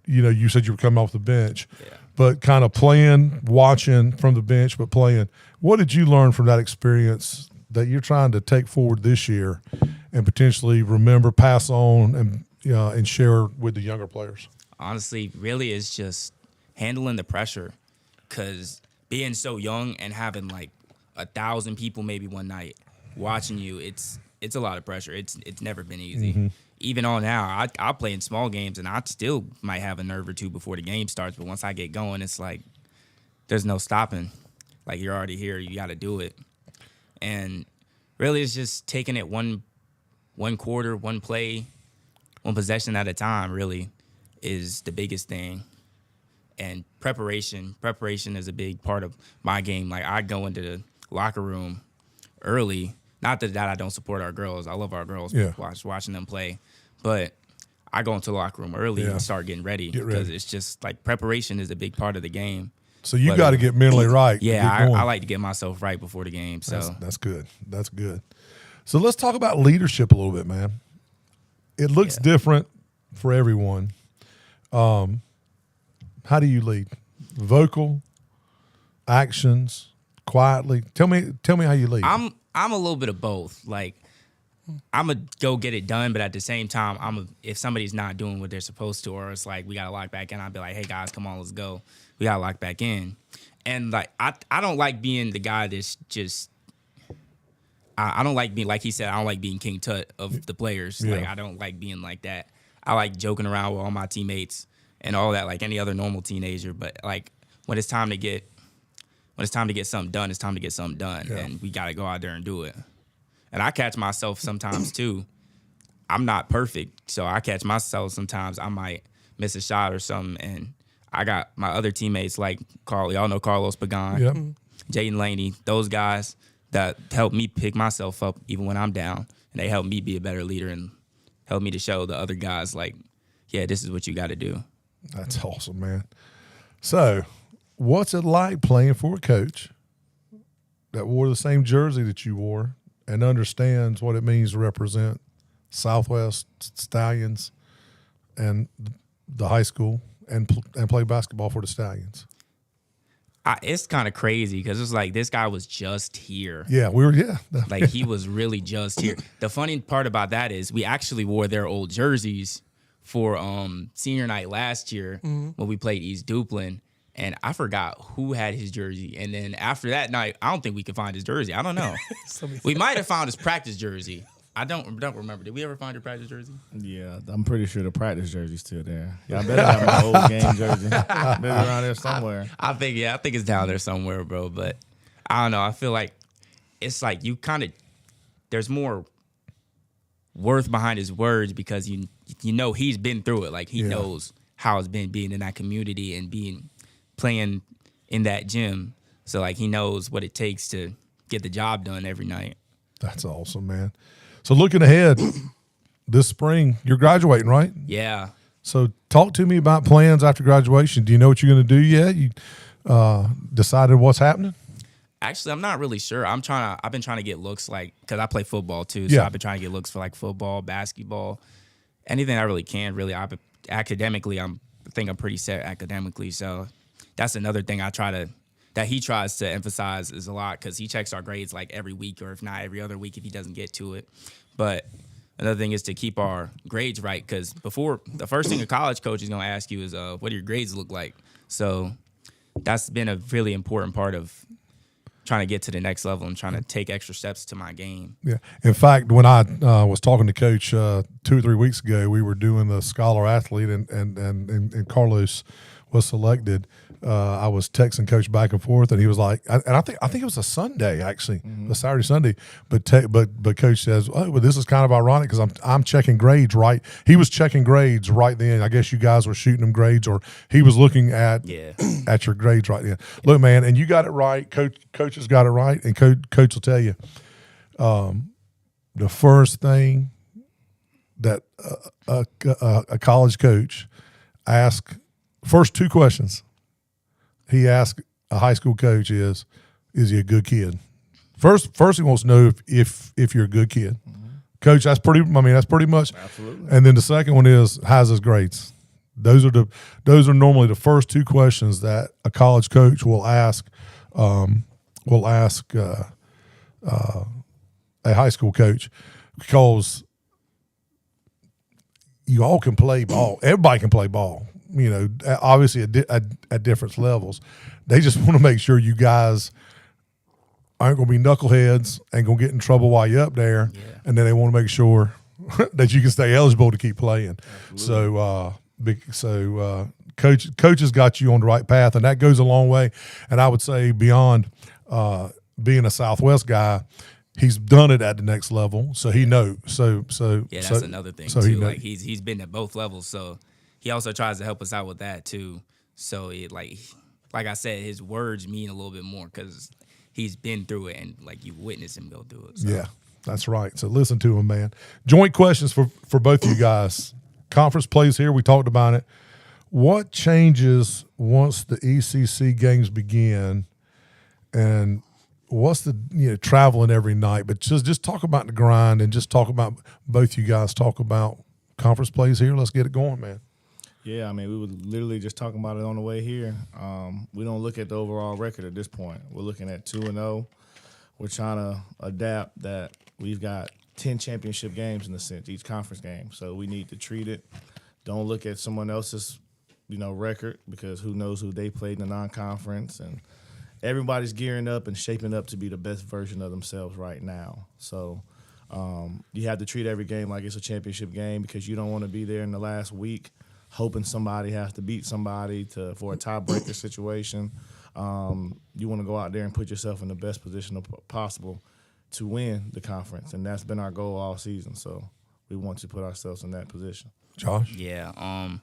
You know, you said you were coming off the bench, but kind of playing, watching from the bench, but playing. What did you learn from that experience that you're trying to take forward this year and potentially remember, pass on, and share with the younger players? Honestly, really, it's just handling the pressure, because being so young and having like 1,000 people maybe one night watching you, it's a lot of pressure. It's never been easy. Even on now, I play in small games and I still might have a nerve or two before the game starts. But once I get going, it's like there's no stopping. Like you're already here, you got to do it. And really, it's just taking it one quarter, one play, one possession at a time. Really, is the biggest thing. And preparation is a big part of my game. Like I go into the locker room early. Not that I don't support our girls. I love our girls. Watching them play, but I go into the locker room early and start getting ready because it's just like preparation is a big part of the game. So you got to get mentally right. Yeah, I like to get myself right before the game. So that's good. That's good. So let's talk about leadership a little bit, man. It looks different for everyone. How do you lead? Vocal, actions, quietly. Tell me how you lead. I'm a little bit of both. Like I'm gonna go get it done, but at the same time, if somebody's not doing what they're supposed to, or it's like we gotta lock back in, I'll be like, hey guys, come on, let's go. We gotta lock back in. And like I don't like being the guy that's just I don't like being, like he said, I don't like being King Tut of the players. Like I don't like being like that. I like joking around with all my teammates and all that, like any other normal teenager. But like when it's time to get when it's time to get something done, it's time to get something done, and we got to go out there and do it. And I catch myself sometimes too. I'm not perfect, so I catch myself sometimes. I might miss a shot or something, and I got my other teammates like Carl. Y'all know Carlos Pagan, Jaden Laney, those guys that help me pick myself up even when I'm down, and they help me be a better leader and help me to show the other guys like, yeah, this is what you got to do. That's awesome, man. So, what's it like playing for a coach that wore the same jersey that you wore and understands what it means to represent Southwest Stallions and the high school and play basketball for the Stallions? It's kind of crazy because it's like this guy was just here. Yeah, Like he was really just here. The funny part about that is we actually wore their old jerseys for senior night last year when we played East Duplin, and I forgot who had his jersey. And then after that night, I don't think we could find his jersey. I don't know. We might have found his practice jersey. I don't remember. Did we ever find your practice jersey? Yeah, I'm pretty sure the practice jersey's still there. Yeah, I better have my old game jersey. Maybe around there somewhere. I think it's down there somewhere, bro. But I don't know. I feel like it's like you kind of there's more worth behind his words because you know he's been through it. Like he knows how it's been being in that community and playing in that gym. So like he knows what it takes to get the job done every night. That's awesome, man. So looking ahead, this spring, you're graduating, right? Yeah. So talk to me about plans after graduation. Do you know what you're going to do yet? You decided what's happening? Actually, I'm not really sure. I've been trying to get looks like, because I play football too, so I've been trying to get looks for like football, basketball, anything I really can. Really, academically, I think I'm pretty set academically. So that's another thing that he tries to emphasize is a lot because he checks our grades like every week or if not every other week if he doesn't get to it. But another thing is to keep our grades right because before the first thing a college coach is going to ask you is what do your grades look like? So that's been a really important part of trying to get to the next level and trying to take extra steps to my game. Yeah. In fact, when I was talking to Coach 2 or 3 weeks ago, we were doing the Scholar Athlete and Carlos was selected. I was texting Coach back and forth, and he was like, and I think it was a Sunday actually, a Saturday Sunday. But Coach says, oh, well, this is kind of ironic because I'm checking grades right. He was checking grades right then. I guess you guys were shooting him grades, or he was looking at your grades right then. Look, man, and you got it right. Coach has got it right, and Coach will tell you, the first thing that a college coach asks, first 2 questions he asks a high school coach is he a good kid? First he wants to know if you're a good kid. Coach, that's pretty much. Absolutely. And then the second one is, how's his grades? Those are normally the first 2 questions that a college coach will ask a high school coach, because you all can play ball. Everybody can play ball. You know, obviously at different levels. They just want to make sure you guys aren't going to be knuckleheads and going to get in trouble while you're up there. Yeah. And then they want to make sure that you can stay eligible to keep playing. Absolutely. So coach has got you on the right path, and that goes a long way. And I would say beyond being a Southwest guy, he's done it at the next level, so he knows. That's another thing too. Like he's been at both levels, so he also tries to help us out with that too. So it like I said, his words mean a little bit more because he's been through it and like you witnessed him go through it. So. Yeah, that's right. So listen to him, man. Joint questions for both of you guys. Conference plays here. We talked about it. What changes once the ECC games begin, and what's the traveling every night? But just talk about the grind and just talk about both you guys talk about conference plays here. Let's get it going, man. Yeah, I mean, we were literally just talking about it on the way here. We don't look at the overall record at this point. We're looking at 2-0. We're trying to adapt that we've got 10 championship games in a sense, each conference game. So we need to treat it. Don't look at someone else's, record, because who knows who they played in the non-conference. And everybody's gearing up and shaping up to be the best version of themselves right now. So you have to treat every game like it's a championship game, because you don't want to be there in the last week hoping somebody has to beat somebody for a tiebreaker situation. you want to go out there and put yourself in the best position possible to win the conference, and that's been our goal all season. So we want to put ourselves in that position. Josh? Yeah,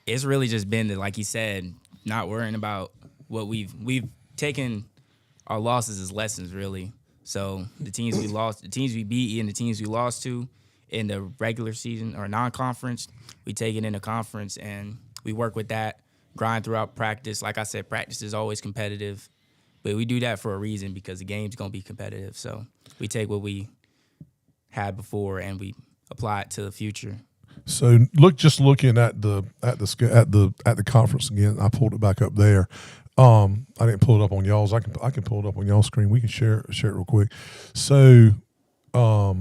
it's really just been that, like you said, not worrying about what we've taken our losses as lessons, really. So the teams we lost, the teams we beat, and the teams we lost to in the regular season or non-conference, we take it in a conference and we work with that, grind throughout practice. Like I said, practice is always competitive, but we do that for a reason because the game's gonna be competitive. So we take what we had before and we apply it to the future. So looking at the conference again. I pulled it back up there. I didn't pull it up on y'all's. I can pull it up on y'all's screen. We can share it real quick. So, I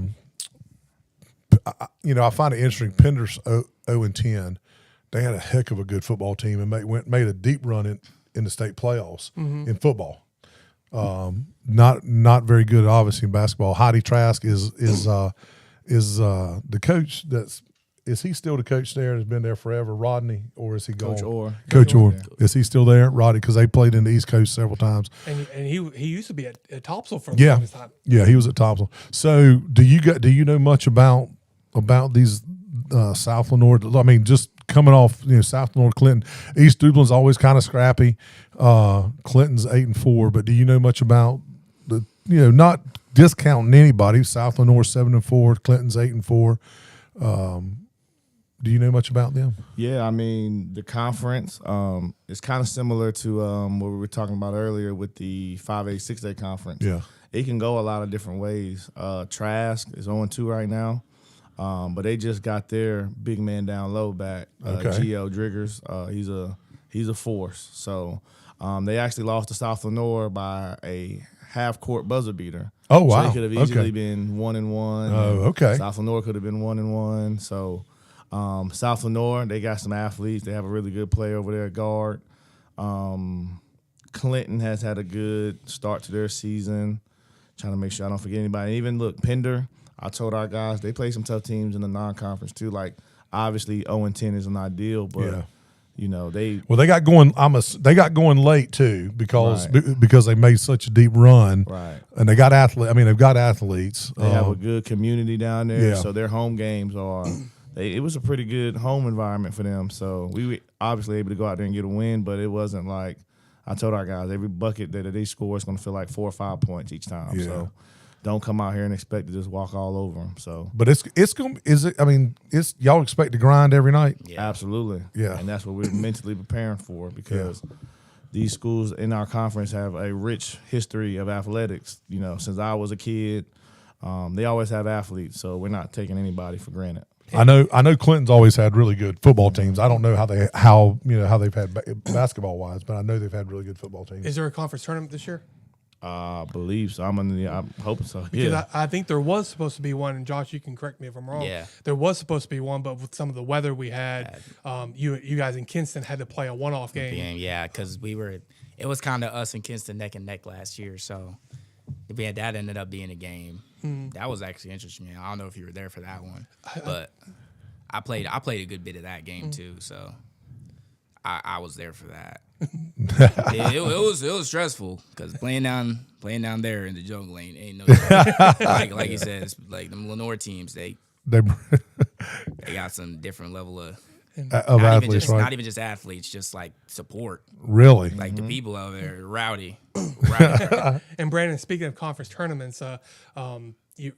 find it interesting. Pender's 0-10. They had a heck of a good football team and made a deep run in the state playoffs in football. Not very good, obviously, in basketball. Heidi Trask is the coach that's. Is he still the coach there? Has been there forever, Rodney, or is he gone? Coach Orr. Is he still there, Rodney? Because they played in the East Coast several times. And he used to be at Topsail for the longest time. Yeah, he was at Topsail. So do you know much about these South Lenore? I mean, just coming off South Lenore, Clinton, East Dublin's always kind of scrappy. Clinton's 8-4, but do you know much about the not discounting anybody? South Lenore 7-4, Clinton's 8-4. Do you know much about them? Yeah, I mean, the conference is kind of similar to what we were talking about earlier with the 5A, 6A conference. Yeah. It can go a lot of different ways. Trask is 0-2 right now, but they just got their big man down low back, G.L. Driggers. He's a force. So they actually lost to South Lenore by a half-court buzzer beater. Oh, wow. So they could have easily been 1-1. Oh, okay. South Lenore could have been 1-1. So South Lenore, they got some athletes. They have a really good player over there at guard. Clinton has had a good start to their season. Trying to make sure I don't forget anybody. Even, look, Pender, I told our guys, they play some tough teams in the non-conference too. Like, obviously 0-10 isn't ideal, but they got going. They got going late too because they made such a deep run. Right. And they got athletes. I mean, they've got athletes. They have a good community down there. Yeah. So their home games are. It was a pretty good home environment for them. So we were obviously able to go out there and get a win, but it wasn't like I told our guys every bucket that they score is going to feel like 4 or 5 points each time. Yeah. So don't come out here and expect to just walk all over them. So, but it's going. Is it? I mean, it's y'all expect to grind every night. Yeah. Absolutely. Yeah, and that's what we're mentally preparing for because these schools in our conference have a rich history of athletics. Since I was a kid, they always have athletes. So we're not taking anybody for granted. I know Clinton's always had really good football teams. I don't know how they've had basketball wise, but I know they've had really good football teams. Is there a conference tournament this year? I believe so. I'm hoping so. Because I think there was supposed to be one, and Josh, you can correct me if I'm wrong. Yeah. There was supposed to be one, but with some of the weather we had, you guys in Kinston had to play a one-off game. Yeah, because it was kind of us and Kinston neck and neck last year, so that ended up being a game. That was actually interesting. I don't know if you were there for that one, but I played a good bit of that game too, so I was there for that. it was stressful because playing down there in the jungle ain't no like you said, it's like them Lenore teams they got some different level of athletes, right? Not even just athletes, just like support. Really, like the people out there, rowdy. And Brandon, speaking of conference tournaments,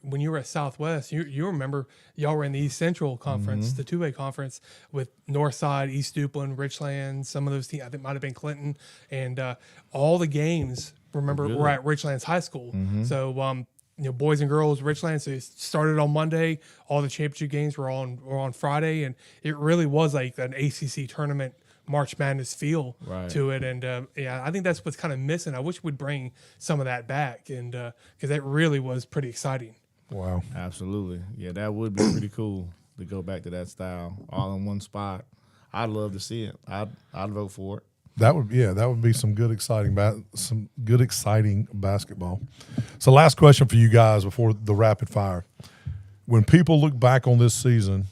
when you were at Southwest, you remember y'all were in the East Central Conference, the 2A conference with Northside, East Duplin, Richland, some of those teams. I think might have been Clinton, and all the games. Remember, were at Richlands High School. So boys and girls, Richland. So it started on Monday. All the championship games were on Friday, and it really was like an ACC tournament, March Madness feel to it. And I think that's what's kind of missing. I wish we'd bring some of that back, and because that really was pretty exciting. Wow, absolutely, yeah, that would be pretty cool to go back to that style, all in one spot. I'd love to see it. I'd vote for it. That would be some good exciting basketball. So last question for you guys before the rapid fire. When people look back on this season,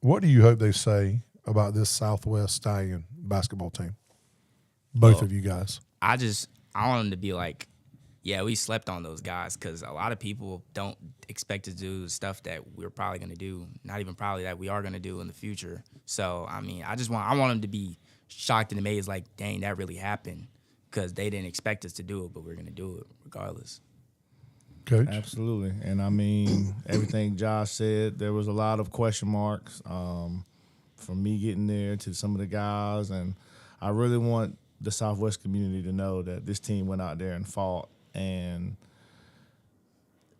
what do you hope they say about this Southwest Stallion basketball team? Both of you guys. I want them to be like, yeah, we slept on those guys, because a lot of people don't expect to do the stuff that we're probably going to do, not even probably that we are going to do in the future. So, I mean, I want them to be shocked and amazed, like, dang, that really happened, because they didn't expect us to do it, but we're going to do it regardless. Coach? Absolutely. And, I mean, everything Josh said, there was a lot of question marks from me getting there to some of the guys. And I really want the Southwest community to know that this team went out there and fought. And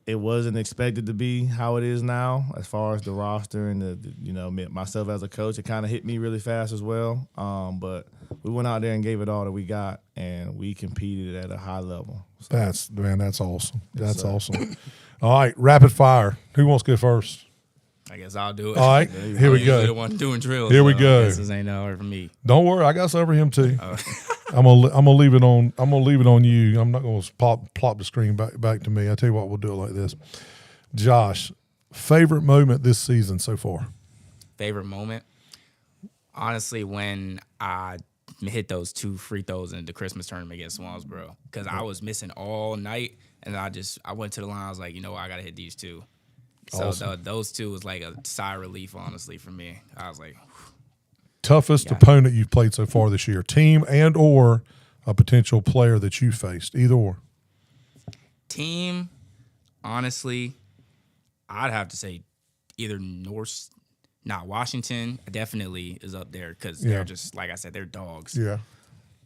it wasn't expected to be how it is now as far as the roster and myself as a coach. It kind of hit me really fast as well. But we went out there and gave it all that we got, and we competed at a high level. So, that's awesome. That's awesome. All right, rapid fire. Who wants to go first? I guess I'll do it. All right, here we go. The one doing drills. Here we go. This ain't hard for me. Don't worry, I got some for him too. I'm gonna leave it on. I'm gonna leave it on you. I'm not gonna plop the screen back to me. I tell you what, we'll do it like this. Josh, favorite moment this season so far? Favorite moment? Honestly, when I hit those 2 free throws in the Christmas tournament against Swansboro, because I was missing all night, and I went to the line. I was like, I gotta hit these 2. So Awesome. those 2 was like a sigh of relief, honestly, for me. I was like, Toughest opponent you've played so far this year, team and or a potential player that you faced, either or. team, honestly, I'd have to say either Washington definitely is up there, because they're just, like I said, they're dogs. Yeah.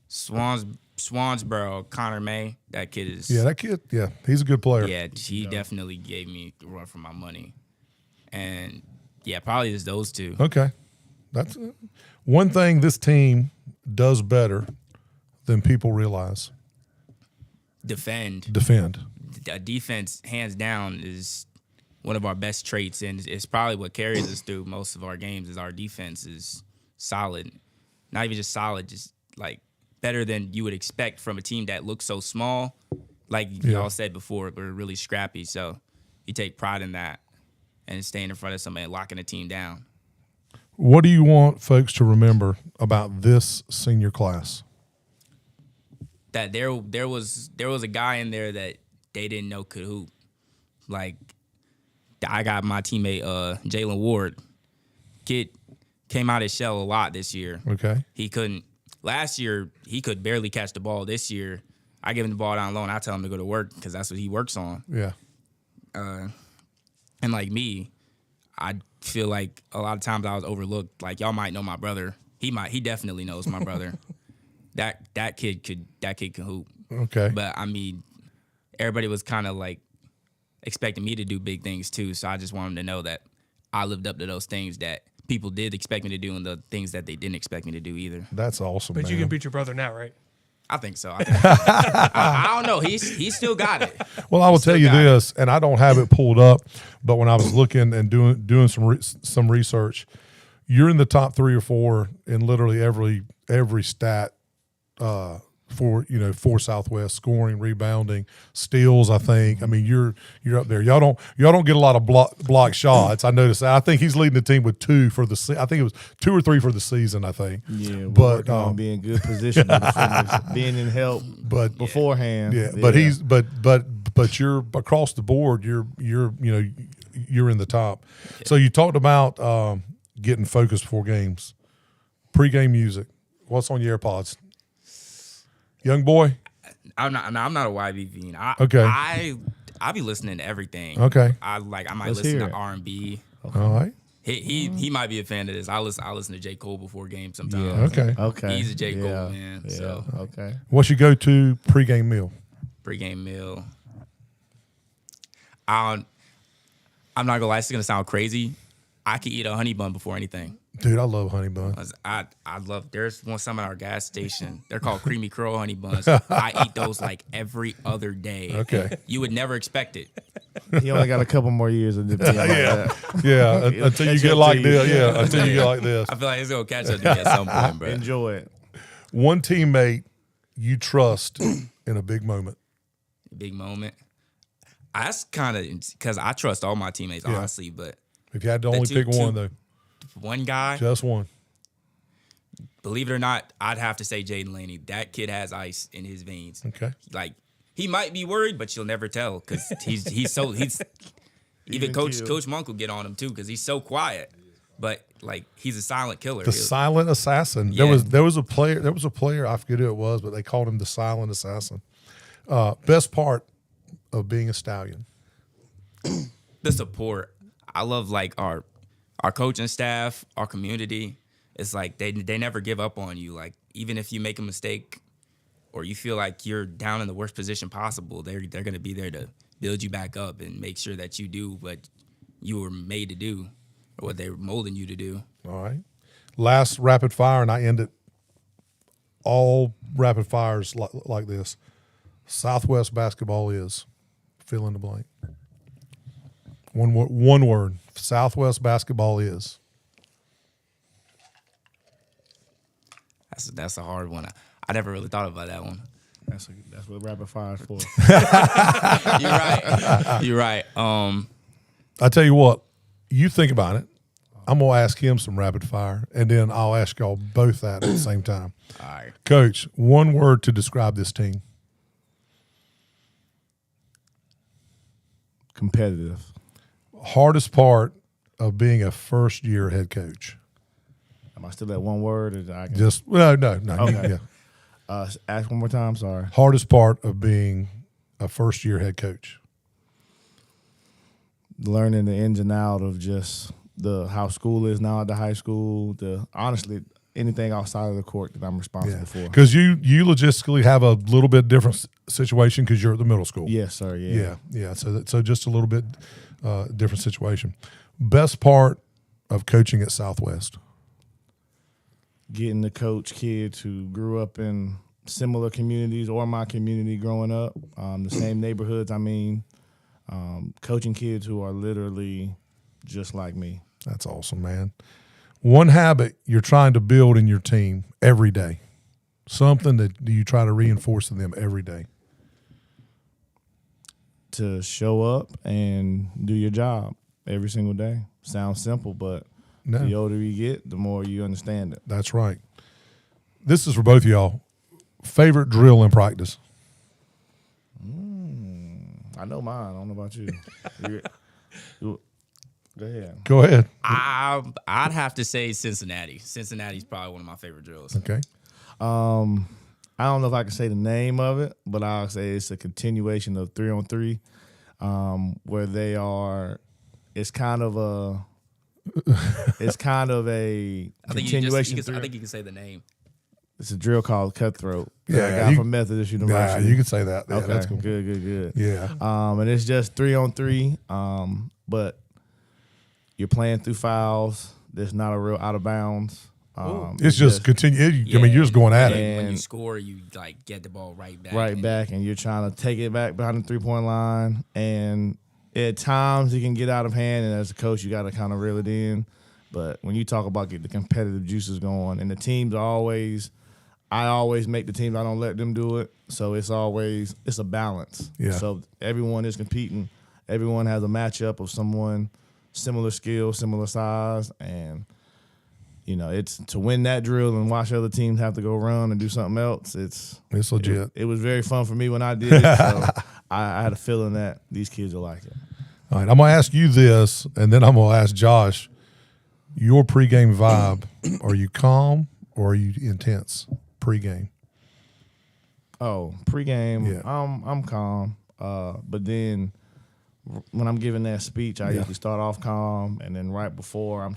Swansboro, Connor May, that kid is. Yeah, that kid. Yeah, he's a good player. Yeah, he definitely gave me a run for my money, and probably just those 2. Okay, that's one thing this team does better than people realize. Defend. Defense, hands down, is one of our best traits, and it's probably what carries us through most of our games. Is our defense is solid, not even just solid, just like better than you would expect from a team that looks so small. Like y'all said before, we're really scrappy, so you take pride in that and staying in front of somebody and locking the team down. What do you want folks to remember about this senior class? That there was a guy in there that they didn't know could hoop. Like, I got my teammate Jalen Ward. Kid came out his shell a lot this year. Okay. He couldn't. Last year, he could barely catch the ball. This year, I give him the ball down low, and I tell him to go to work, because that's what he works on. Yeah. And like me, I feel like a lot of times I was overlooked. Like, y'all might know my brother. He definitely knows my brother. That kid can hoop. Okay. But I mean, everybody was kind of like expecting me to do big things too. So I just want them to know that I lived up to those things that people did expect me to do, and the things that they didn't expect me to do either. That's awesome, But man. you can beat your brother now, right? I think so. I don't know. He's still got it. Well, I will tell you this, and I don't have it pulled up, but when I was looking and doing some research, you're in the top 3 or 4 in literally every stat for Southwest: scoring, rebounding, steals. I think. I mean, you're up there. Y'all don't get a lot of block shots. I noticed that. I think he's leading the team with 2 for the. I think it was 2 or 3 for the season. I think. Yeah, but on being in good position, being in help, but beforehand. Yeah, but you're across the board. You're in the top. Yeah. So you talked about getting focused before games, pre-game music. What's on your AirPods? Young boy? I'm not a YB fiend. Okay. I be listening to everything. Okay. I might listen to R&B. Okay. All right. He might be a fan of this. I listen to J. Cole before games sometimes. Yeah. Okay. He's a J. Cole man. Yeah. So okay. What's your go-to pregame meal? Pregame meal. I'm not gonna lie. It's gonna sound crazy. I could eat a honey bun before anything. Dude, I love honey buns. I love. There's some at our gas station. They're called Creamy Curl honey buns. I eat those like every other day. Okay. You would never expect it. You only got a couple more years of it. Yeah. Until you get like this. Yeah. Until you get like this. I feel like it's gonna catch up to me at some point, bro. Enjoy it. One teammate you trust in a big moment. Big moment. That's kind of because I trust all my teammates, honestly. But if you had to only pick one, though. One guy. Just one. believe it or not, I'd have to say Jaden Laney. That kid has ice in his veins. Okay. Like, he might be worried, but you'll never tell because he's even Coach Monk will get on him too because he's so quiet. But like, he's a silent killer. The silent assassin. Yeah. There was a player, I forget who it was, but they called him the silent assassin. Best part of being a Stallion. The support. I love like our coaching staff, our community. It's like they never give up on you. Like, even if you make a mistake or you feel like you're down in the worst position possible, they're gonna be there to build you back up and make sure that you do what you were made to do or what they were molding you to do. All right. Last rapid fire, and I end it all rapid fires like this. Southwest basketball is fill in the blank. One word. Southwest basketball is. That's a hard one. I never really thought about that one. That's what rapid fire is for. You're right. I tell you what, you think about it. I'm gonna ask him some rapid fire, and then I'll ask y'all both that at the same time. All right. Coach, one word to describe this team. Competitive. Hardest part of being a first-year head coach. Am I still at one word? Or I can Just no. Okay. Yeah. Ask one more time. Sorry. Hardest part of being a first-year head coach. Learning the ins and out of just how school is now at the high school. Honestly, anything outside of the court that I'm responsible for. Because you logistically have a little bit different situation because you're at the middle school. Yes, sir. Yeah. Yeah. So just a little bit different situation. Best part of coaching at Southwest. Getting to coach kids who grew up in similar communities or my community growing up, the same neighborhoods. I mean, coaching kids who are literally just like me. That's awesome, man. One habit you're trying to build in your team every day. Something that you try to reinforce in them every day. To show up and do your job every single day. Sounds simple, but the older you get, the more you understand it. That's right. This is for both of y'all. Favorite drill in practice? I know mine. I don't know about you. Go ahead. Go ahead. I'd have to say Cincinnati. Cincinnati's probably one of my favorite drills. Okay. I don't know if I can say the name of it, but I'll say it's a continuation of 3-on-3, where they are. It's kind of a continuation. I think you can say the name. It's a drill called Cutthroat. Yeah, guy from Methodist University. Nah, you can say that. Yeah, Okay, that's cool. Good. Yeah. And it's just 3-on-3, but you're playing through fouls. There's not a real out of bounds. It's just continue. I mean, you're just going at it. When you And- score, you like get the ball right back. And you're trying to take it back behind the 3-point line. And at times it can get out of hand, and as a coach, you got to kind of reel it in. But when you talk about get the competitive juices going, and the teams I always make the teams. I don't let them do it. So it's a balance. Yeah. So everyone is competing. Everyone has a matchup of someone similar skill, similar size, and it's to win that drill and watch other teams have to go run and do something else. It's legit. It was very fun for me when I did it. So I had a feeling that these kids will like it. All right, I'm going to ask you this, and then I'm going to ask Josh, your pregame vibe, are you calm or are you intense pregame? Oh, pregame, Yeah. I'm calm. But then when I'm giving that speech, I usually start off calm, and then right before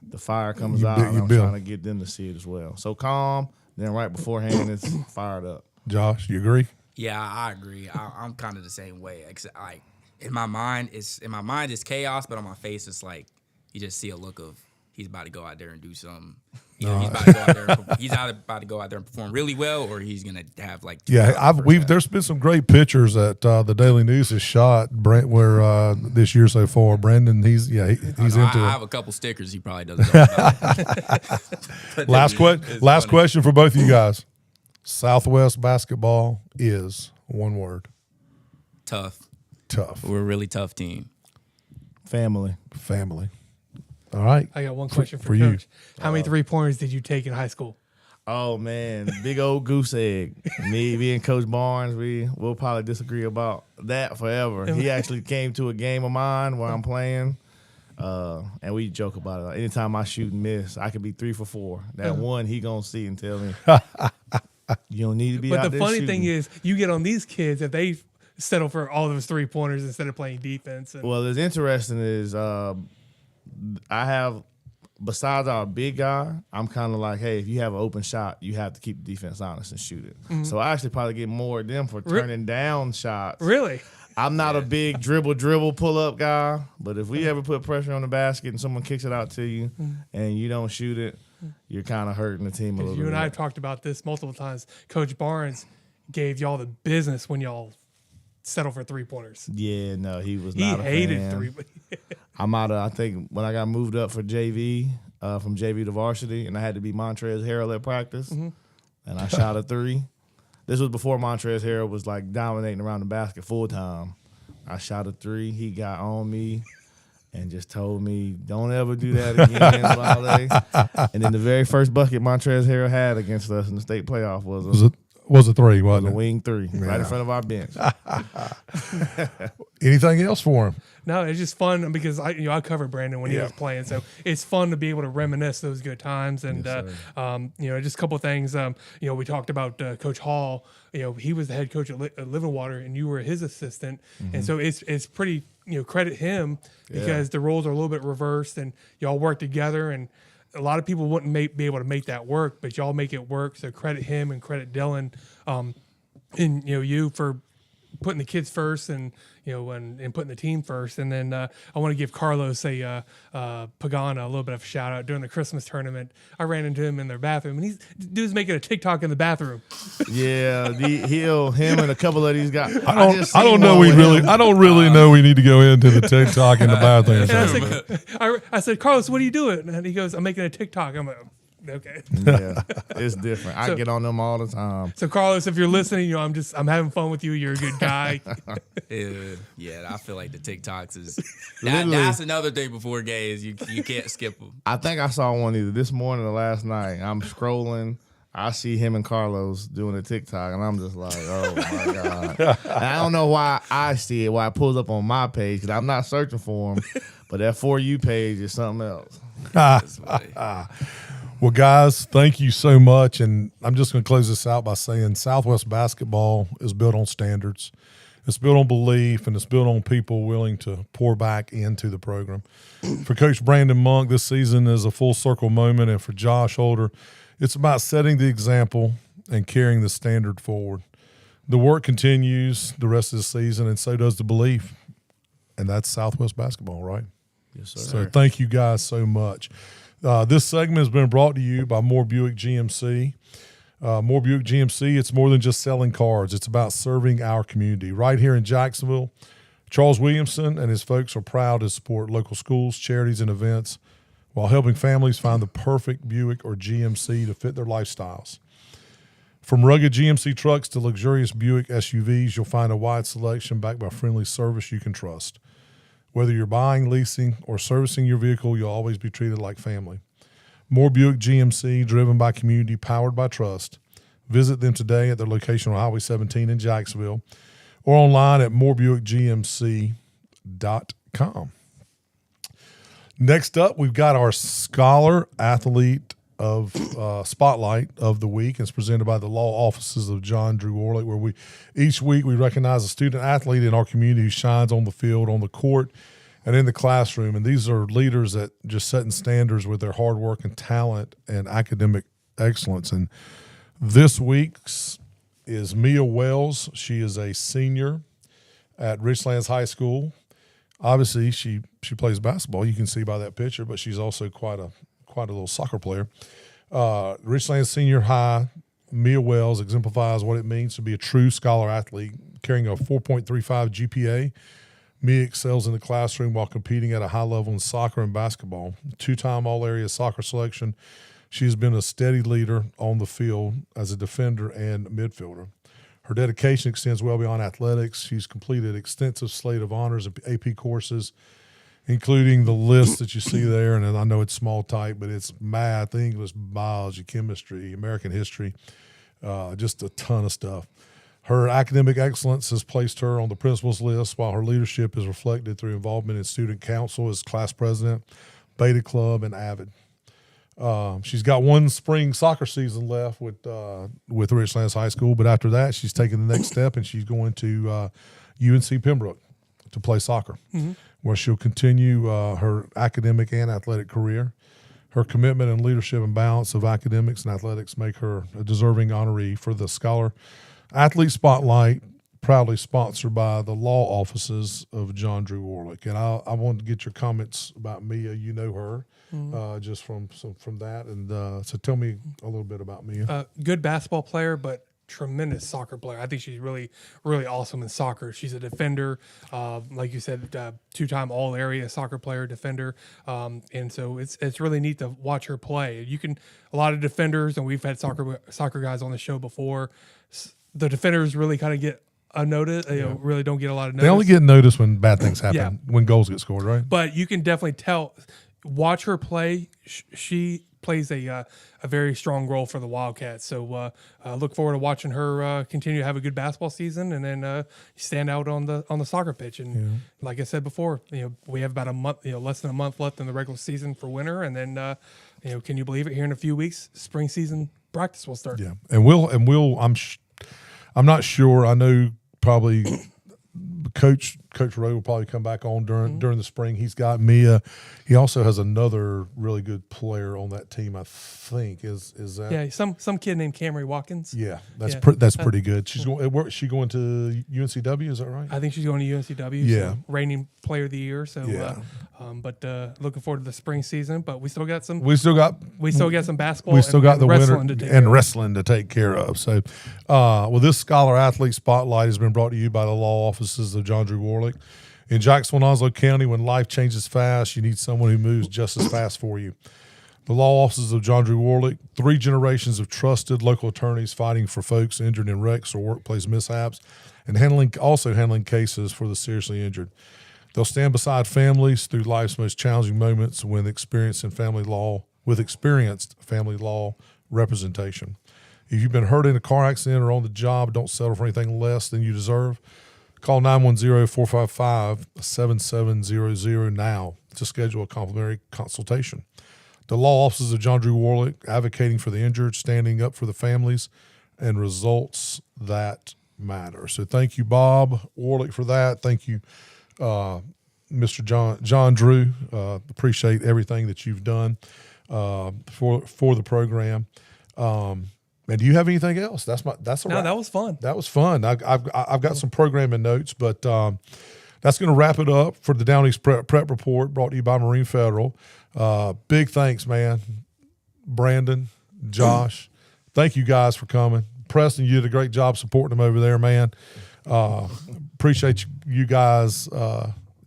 the fire comes out, and I'm trying to get them to see it as well. So calm, then right beforehand, it's fired up. Josh, you agree? Yeah, I agree. I'm kind of the same way. Except, like in my mind, it's chaos, but on my face, it's like you just see a look of he's about to go out there and do something. Either he's about to go out there. He's either about to go out there and perform really well, or he's gonna have like. There's been some great pictures that the Daily News has shot. Brent, where this year so far, Brandon, he's into I it. have a couple stickers he probably doesn't know about. Last question for both of you guys. Southwest basketball is one word. Tough. We're a really tough team. Family. All right. I got one question for you. Coach. How many 3-pointers did you take in high school? Oh man, big old goose egg. Me and Coach Barnes, we'll probably disagree about that forever. He actually came to a game of mine where I'm playing, and we joke about it. Anytime I shoot and miss, I could be 3 for 4. That one he gonna see and tell me, you don't need to be. But out the there funny shooting. thing is, you get on these kids if they settle for all those 3-pointers instead of playing defense. And, Well, it's interesting is I have. Besides our big guy, I'm kind of like, hey, if you have an open shot, you have to keep the defense honest and shoot it. So I actually probably get more of them for turning down shots. really? I'm not a big dribble, pull up guy, but if we ever put pressure on the basket and someone kicks it out to you and you don't shoot it, you're kind of hurting the team a little bit. You and I have talked about this multiple times. Coach Barnes gave y'all the business when y'all settle for 3-pointers. Yeah, no, he was He not a hated fan. 3. I'm out of, I think when I got moved up for JV, from JV to varsity, and I had to be Montrezl Harrell at practice, and I shot a 3. This was before Montrezl Harrell was like dominating around the basket full time. I shot a 3. He got on me and just told me, don't ever do that again, Wale. And then the very first bucket Montrezl Harrell had against us in the state playoff Was a 3, was wasn't a it? wing 3 right in front of our bench. Anything else for him? No, it's just fun because I covered Brandon when he was playing, so it's fun to be able to reminisce those good times. And just a couple of things. We talked about Coach Hall. He was the head coach at Living Water, and you were his assistant. And so it's pretty credit him because the roles are a little bit reversed, and y'all work together. And a lot of people wouldn't be able to make that work, but y'all make it work. So credit him and credit Dylan, and you for putting the kids first and putting the team first. And then I want to give Carlos Pagana a little bit of a shout out during the Christmas tournament. I ran into him in their bathroom, and dude's making a TikTok in the bathroom. Yeah, him and a couple of these guys. I don't really know we need to go into the TikTok in the bathroom. And I said, Carlos, what are you doing? And he goes, I'm making a TikTok. I'm like, okay. Yeah, it's different. I get on them all the time. So Carlos, if you're listening, I'm having fun with you. You're a good guy. Yeah, I feel like the TikToks is that's another thing before gays. You can't skip them. I think I saw one either this morning or last night. I'm scrolling. I see him and Carlos doing a TikTok, and I'm just like, oh my God. And I don't know why I see it, why it pulls up on my page, because I'm not searching for him, but that For You page is something else. That's funny. Well, guys, thank you so much. And I'm just going to close this out by saying Southwest basketball is built on standards. It's built on belief, and it's built on people willing to pour back into the program. For Coach Brandon Monk, this season is a full circle moment. And for Josh Holder, it's about setting the example and carrying the standard forward. The work continues the rest of the season, and so does the belief. And that's Southwest basketball, right? Yes, sir. So thank you guys so much. This segment has been brought to you by Moore Buick GMC. Moore Buick GMC, it's more than just selling cars. It's about serving our community. Right here in Jacksonville, Charles Williamson and his folks are proud to support local schools, charities, and events while helping families find the perfect Buick or GMC to fit their lifestyles. From rugged GMC trucks to luxurious Buick SUVs, you'll find a wide selection backed by friendly service you can trust. Whether you're buying, leasing, or servicing your vehicle, you'll always be treated like family. Moore Buick GMC, driven by community, powered by trust. Visit them today at their location on Highway 17 in Jacksonville or online at morebuickgmc.com. Next up, we've got our Scholar Athlete of Spotlight of the Week. It's presented by the law offices of John Drew Orlick, where each week we recognize a student athlete in our community who shines on the field, on the court, and in the classroom. And these are leaders that just setting standards with their hard work and talent and academic excellence. And this week's is Mia Wells. She is a senior at Richlands High School. Obviously, she plays basketball. You can see by that picture, but she's also quite a little soccer player. Richlands Senior High, Mia Wells exemplifies what it means to be a true scholar athlete. Carrying a 4.35 GPA, Mia excels in the classroom while competing at a high level in soccer and basketball. Two-time all-area soccer selection, she's been a steady leader on the field as a defender and midfielder. Her dedication extends well beyond athletics. She's completed an extensive slate of honors and AP courses, including the list that you see there. And I know it's small type, but it's math, English, biology, chemistry, American history, just a ton of stuff. Her academic excellence has placed her on the principal's list, while her leadership is reflected through involvement in student council as class president, Beta Club, and Avid. She's got one spring soccer season left with Richlands High School, but after that, she's taking the next step, and she's going to UNC Pembroke to play soccer, where she'll continue her academic and athletic career. Her commitment and leadership and balance of academics and athletics make her a deserving honoree for the Scholar Athlete Spotlight, proudly sponsored by the law offices of John Drew Warlick. And I wanted to get your comments about Mia. You know her just from that. And so tell me a little bit about Mia. Good basketball player, but tremendous soccer player. I think she's really, really awesome in soccer. She's a defender, like you said, two-time all-area soccer player, defender, and so it's really neat to watch her play. A lot of defenders, and we've had soccer guys on the show before. The defenders really kind of get a notice. Really don't get a lot of notice. They only get noticed when bad things happen, when goals get scored, right? But you can definitely tell. Watch her play. She plays a very strong role for the Wildcats. So look forward to watching her continue to have a good basketball season, and then stand out on the soccer pitch. And like I said before, we have about a month, less than a month left in the regular season for winter, and then can you believe it? Here in a few weeks, spring season practice will start. Yeah, and we'll. I'm not sure. I know probably Coach Rowe will probably come back on during the spring. He's got Mia. He also has another really good player on that team, I think. Is that? Yeah, some kid named Camry Watkins. Yeah, that's pretty good. She's she going to UNCW? Is that right? I think she's going to UNCW. Yeah, so reigning player of the year. So but looking forward to the spring season. But we still got some basketball. We still got the wrestling winter wrestling to take care of. So, this Scholar Athlete Spotlight has been brought to you by the law offices of John Drew Warlick. In Jacksonville, Onslow County, when life changes fast, you need someone who moves just as fast for you. The law offices of John Drew Warlick, 3 generations of trusted local attorneys fighting for folks injured in wrecks or workplace mishaps, and handling cases for the seriously injured. They'll stand beside families through life's most challenging moments with experienced family law representation. If you've been hurt in a car accident or on the job, don't settle for anything less than you deserve. Call 910-455-7700 now to schedule a complimentary consultation. The law offices of John Drew Warlick, advocating for the injured, standing up for the families, and results that matter. So thank you, Bob Warlick, for that. Thank you, Mr. John Drew. Appreciate everything that you've done for the program. And do you have anything else? That was fun. That was fun. I've got some programming notes, but that's going to wrap it up for the Down East Prep Report, brought to you by Marine Federal. Big thanks, man. Brandon, Josh, thank you guys for coming. Preston, you did a great job supporting them over there, man. Appreciate you guys.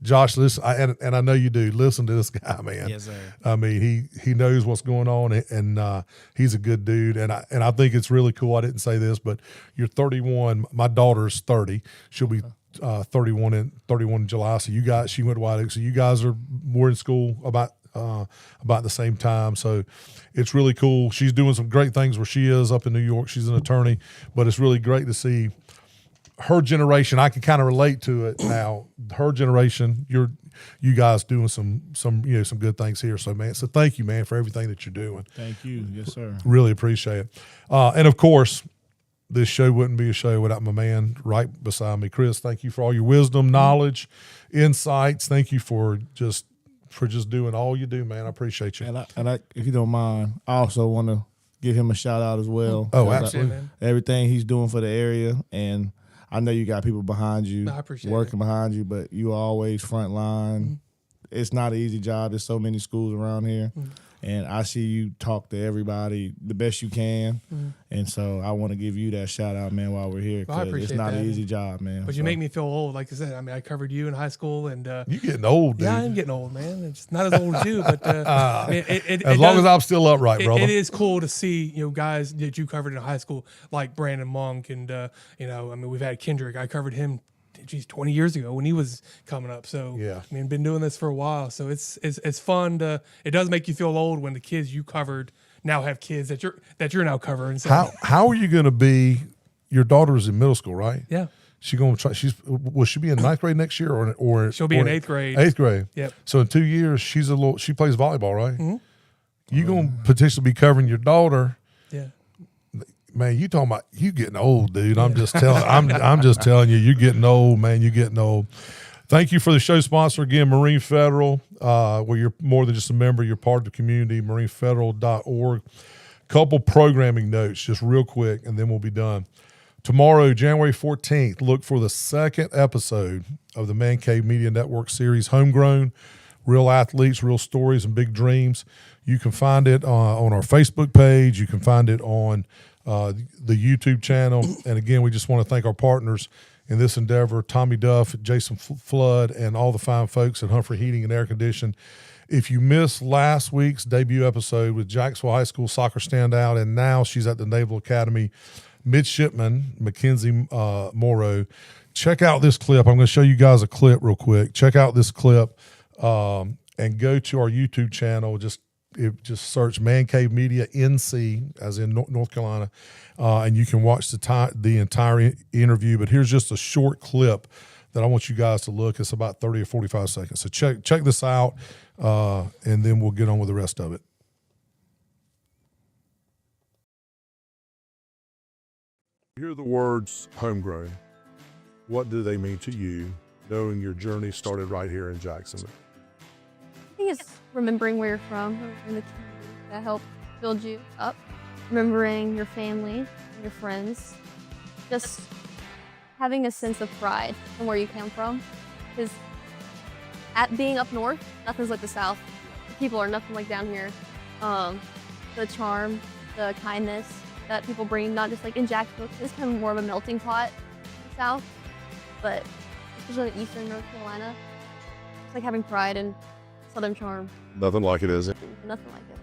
Josh, listen, and I know you do. Listen to this guy, man. Yes, sir. I mean, he knows what's going on, and he's a good dude. And I think it's really cool. I didn't say this, but you're 31. My daughter's 30. She'll be 31 in July. So she went to White Oak. So you guys were in school about the same time. So it's really cool. She's doing some great things where she is up in New York. She's an attorney, but it's really great to see her generation. I can kind of relate to it now. Her generation, you guys doing some good things here. So man, thank you, man, for everything that you're doing. Thank you. Yes, sir. Really appreciate it. And of course, this show wouldn't be a show without my man right beside me, Chris. Thank you for all your wisdom, knowledge, insights. Thank you for just doing all you do, man. I appreciate you. And I, if you don't mind, I also want to give him a shout out as well. Oh, absolutely. Everything he's doing for the area, and I know you got people behind you, working behind you, but you always front line. Mm-hmm. It's not an easy job. There's so many schools around here. Mm-hmm. And I see you talk to everybody the best you can. Mm-hmm. And so I want to give you that shout out, man, while we're here. Well, I appreciate it's not that. An easy job, man. But you make me feel old. Like I said, I mean, I covered you in high school. And you're getting old, dude. Yeah, I'm getting old, man. It's not as old as you, but as long as I'm still upright, brother. It is cool to see, guys that you covered in high school, like Brandon Monk. And, I mean, we've had Kendrick. I covered him geez, 20 years ago when he was coming up. So Yeah. I mean, been doing this for a while. So it's fun to. It does make you feel old when the kids you covered now have kids that you're now covering. So How are you going to be? Your daughter's in middle school, right? yeah. She going to try. Will she be in ninth grade next year, or She'll be in eighth grade. Eighth grade. Yep. So in 2 years, she plays volleyball, right? Mm-hmm. You going to potentially be covering your daughter. Yeah. Man, you talking about you getting old, dude. I'm just telling. I'm just telling you, you're getting old, man. You're getting old. Thank you for the show sponsor again, Marine Federal. Where you're more than just a member, you're part of the community. MarineFederal.org. Couple programming notes, just real quick, and then we'll be done. Tomorrow, January 14th, look for the second episode of the Man Cave Media Network series, Homegrown, Real Athletes, Real Stories, and Big Dreams. You can find it on our Facebook page. You can find it on the YouTube channel. And again, we just want to thank our partners in this endeavor, Tommy Duff, Jason Flood, and all the fine folks at Humphrey Heating and Air Condition. If you missed last week's debut episode with Jacksonville High School soccer standout, and now she's at the Naval Academy, midshipman Mackenzie Morrow, check out this clip. I'm going to show you guys a clip real quick. Check out this clip and go to our YouTube channel. Just search Man Cave Media NC, as in North Carolina, and you can watch the entire interview. But here's just a short clip that I want you guys to look. It's about 30 or 45 seconds. So check this out, and then we'll get on with the rest of it. Hear the words homegrown. What do they mean to you, knowing your journey started right here in Jacksonville? I think it's remembering where you're from, remembering the community that helped build you up, remembering your family and your friends, just having a sense of pride in where you came from. Because at being up north, nothing's like the South. The people are nothing like down here. The charm, the kindness that people bring, not just like in Jacksonville, it's kind of more of a melting pot in the South, but especially in eastern North Carolina, it's like having pride in Southern charm. Nothing like it, is it? Nothing like it.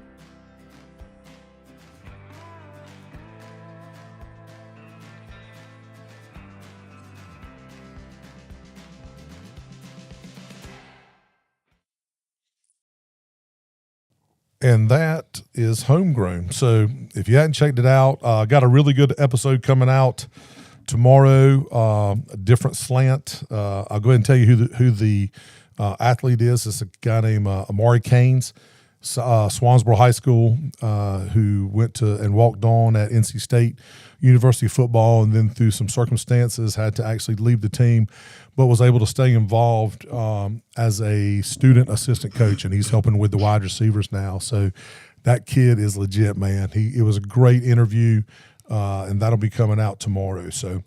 And that is Homegrown. So if you hadn't checked it out, got a really good episode coming out tomorrow, a different slant. I'll go ahead and tell you who the athlete is. It's a guy named Amari Canes, Swansboro High School, who went to and walked on at NC State University football, and then through some circumstances had to actually leave the team, but was able to stay involved as a student assistant coach, and he's helping with the wide receivers now. So that kid is legit, man. It was a great interview, and that'll be coming out tomorrow. So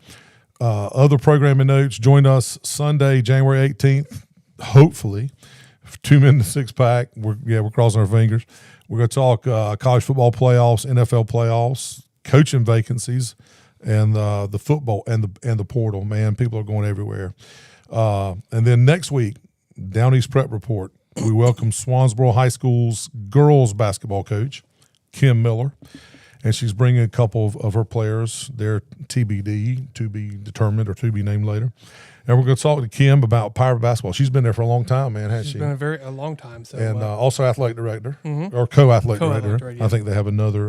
other programming notes, join us Sunday, January 18th, hopefully. 2 Men to Six Pack. We're crossing our fingers. We're going to talk college football playoffs, NFL playoffs, coaching vacancies, and the football and the portal. Man, people are going everywhere. And then next week, Down East Prep Report. We welcome Swansboro High School's girls basketball coach, Kim Miller, and she's bringing a couple of her players. They're TBD, to be determined or to be named later. And we're going to talk to Kim about Pirate basketball. She's been there for a long time, man, hasn't she? She's been a long time. So, and also athletic director or co-athletic director. Yeah. I think they have another.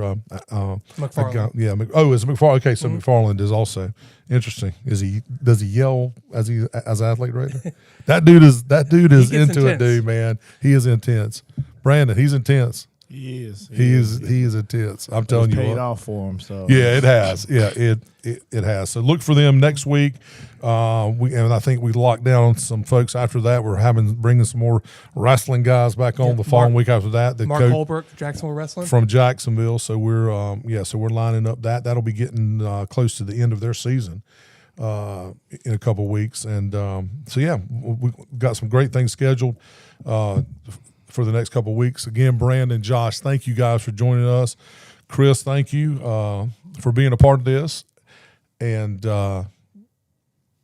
McFarland. Is it McFarland? Okay, so McFarland is also interesting. Does he yell as an athletic director? that dude is into intense. It, dude. Man, he is intense. Brandon, he's intense. He is. He is intense. I'm telling you, paid off for him. So yeah, it has. Yeah, it has. So look for them next week. And I think we locked down some folks after that. We're bringing some more wrestling guys back on the following week after that. The Mark coach Holbrook, Jacksonville Wrestling from Jacksonville. So we're lining up that. That'll be getting close to the end of their season in a couple weeks. And we've got some great things scheduled for the next couple of weeks. Again, Brandon, Josh, thank you guys for joining us. Chris, thank you for being a part of this. And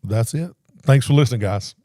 that's it. Thanks for listening, guys.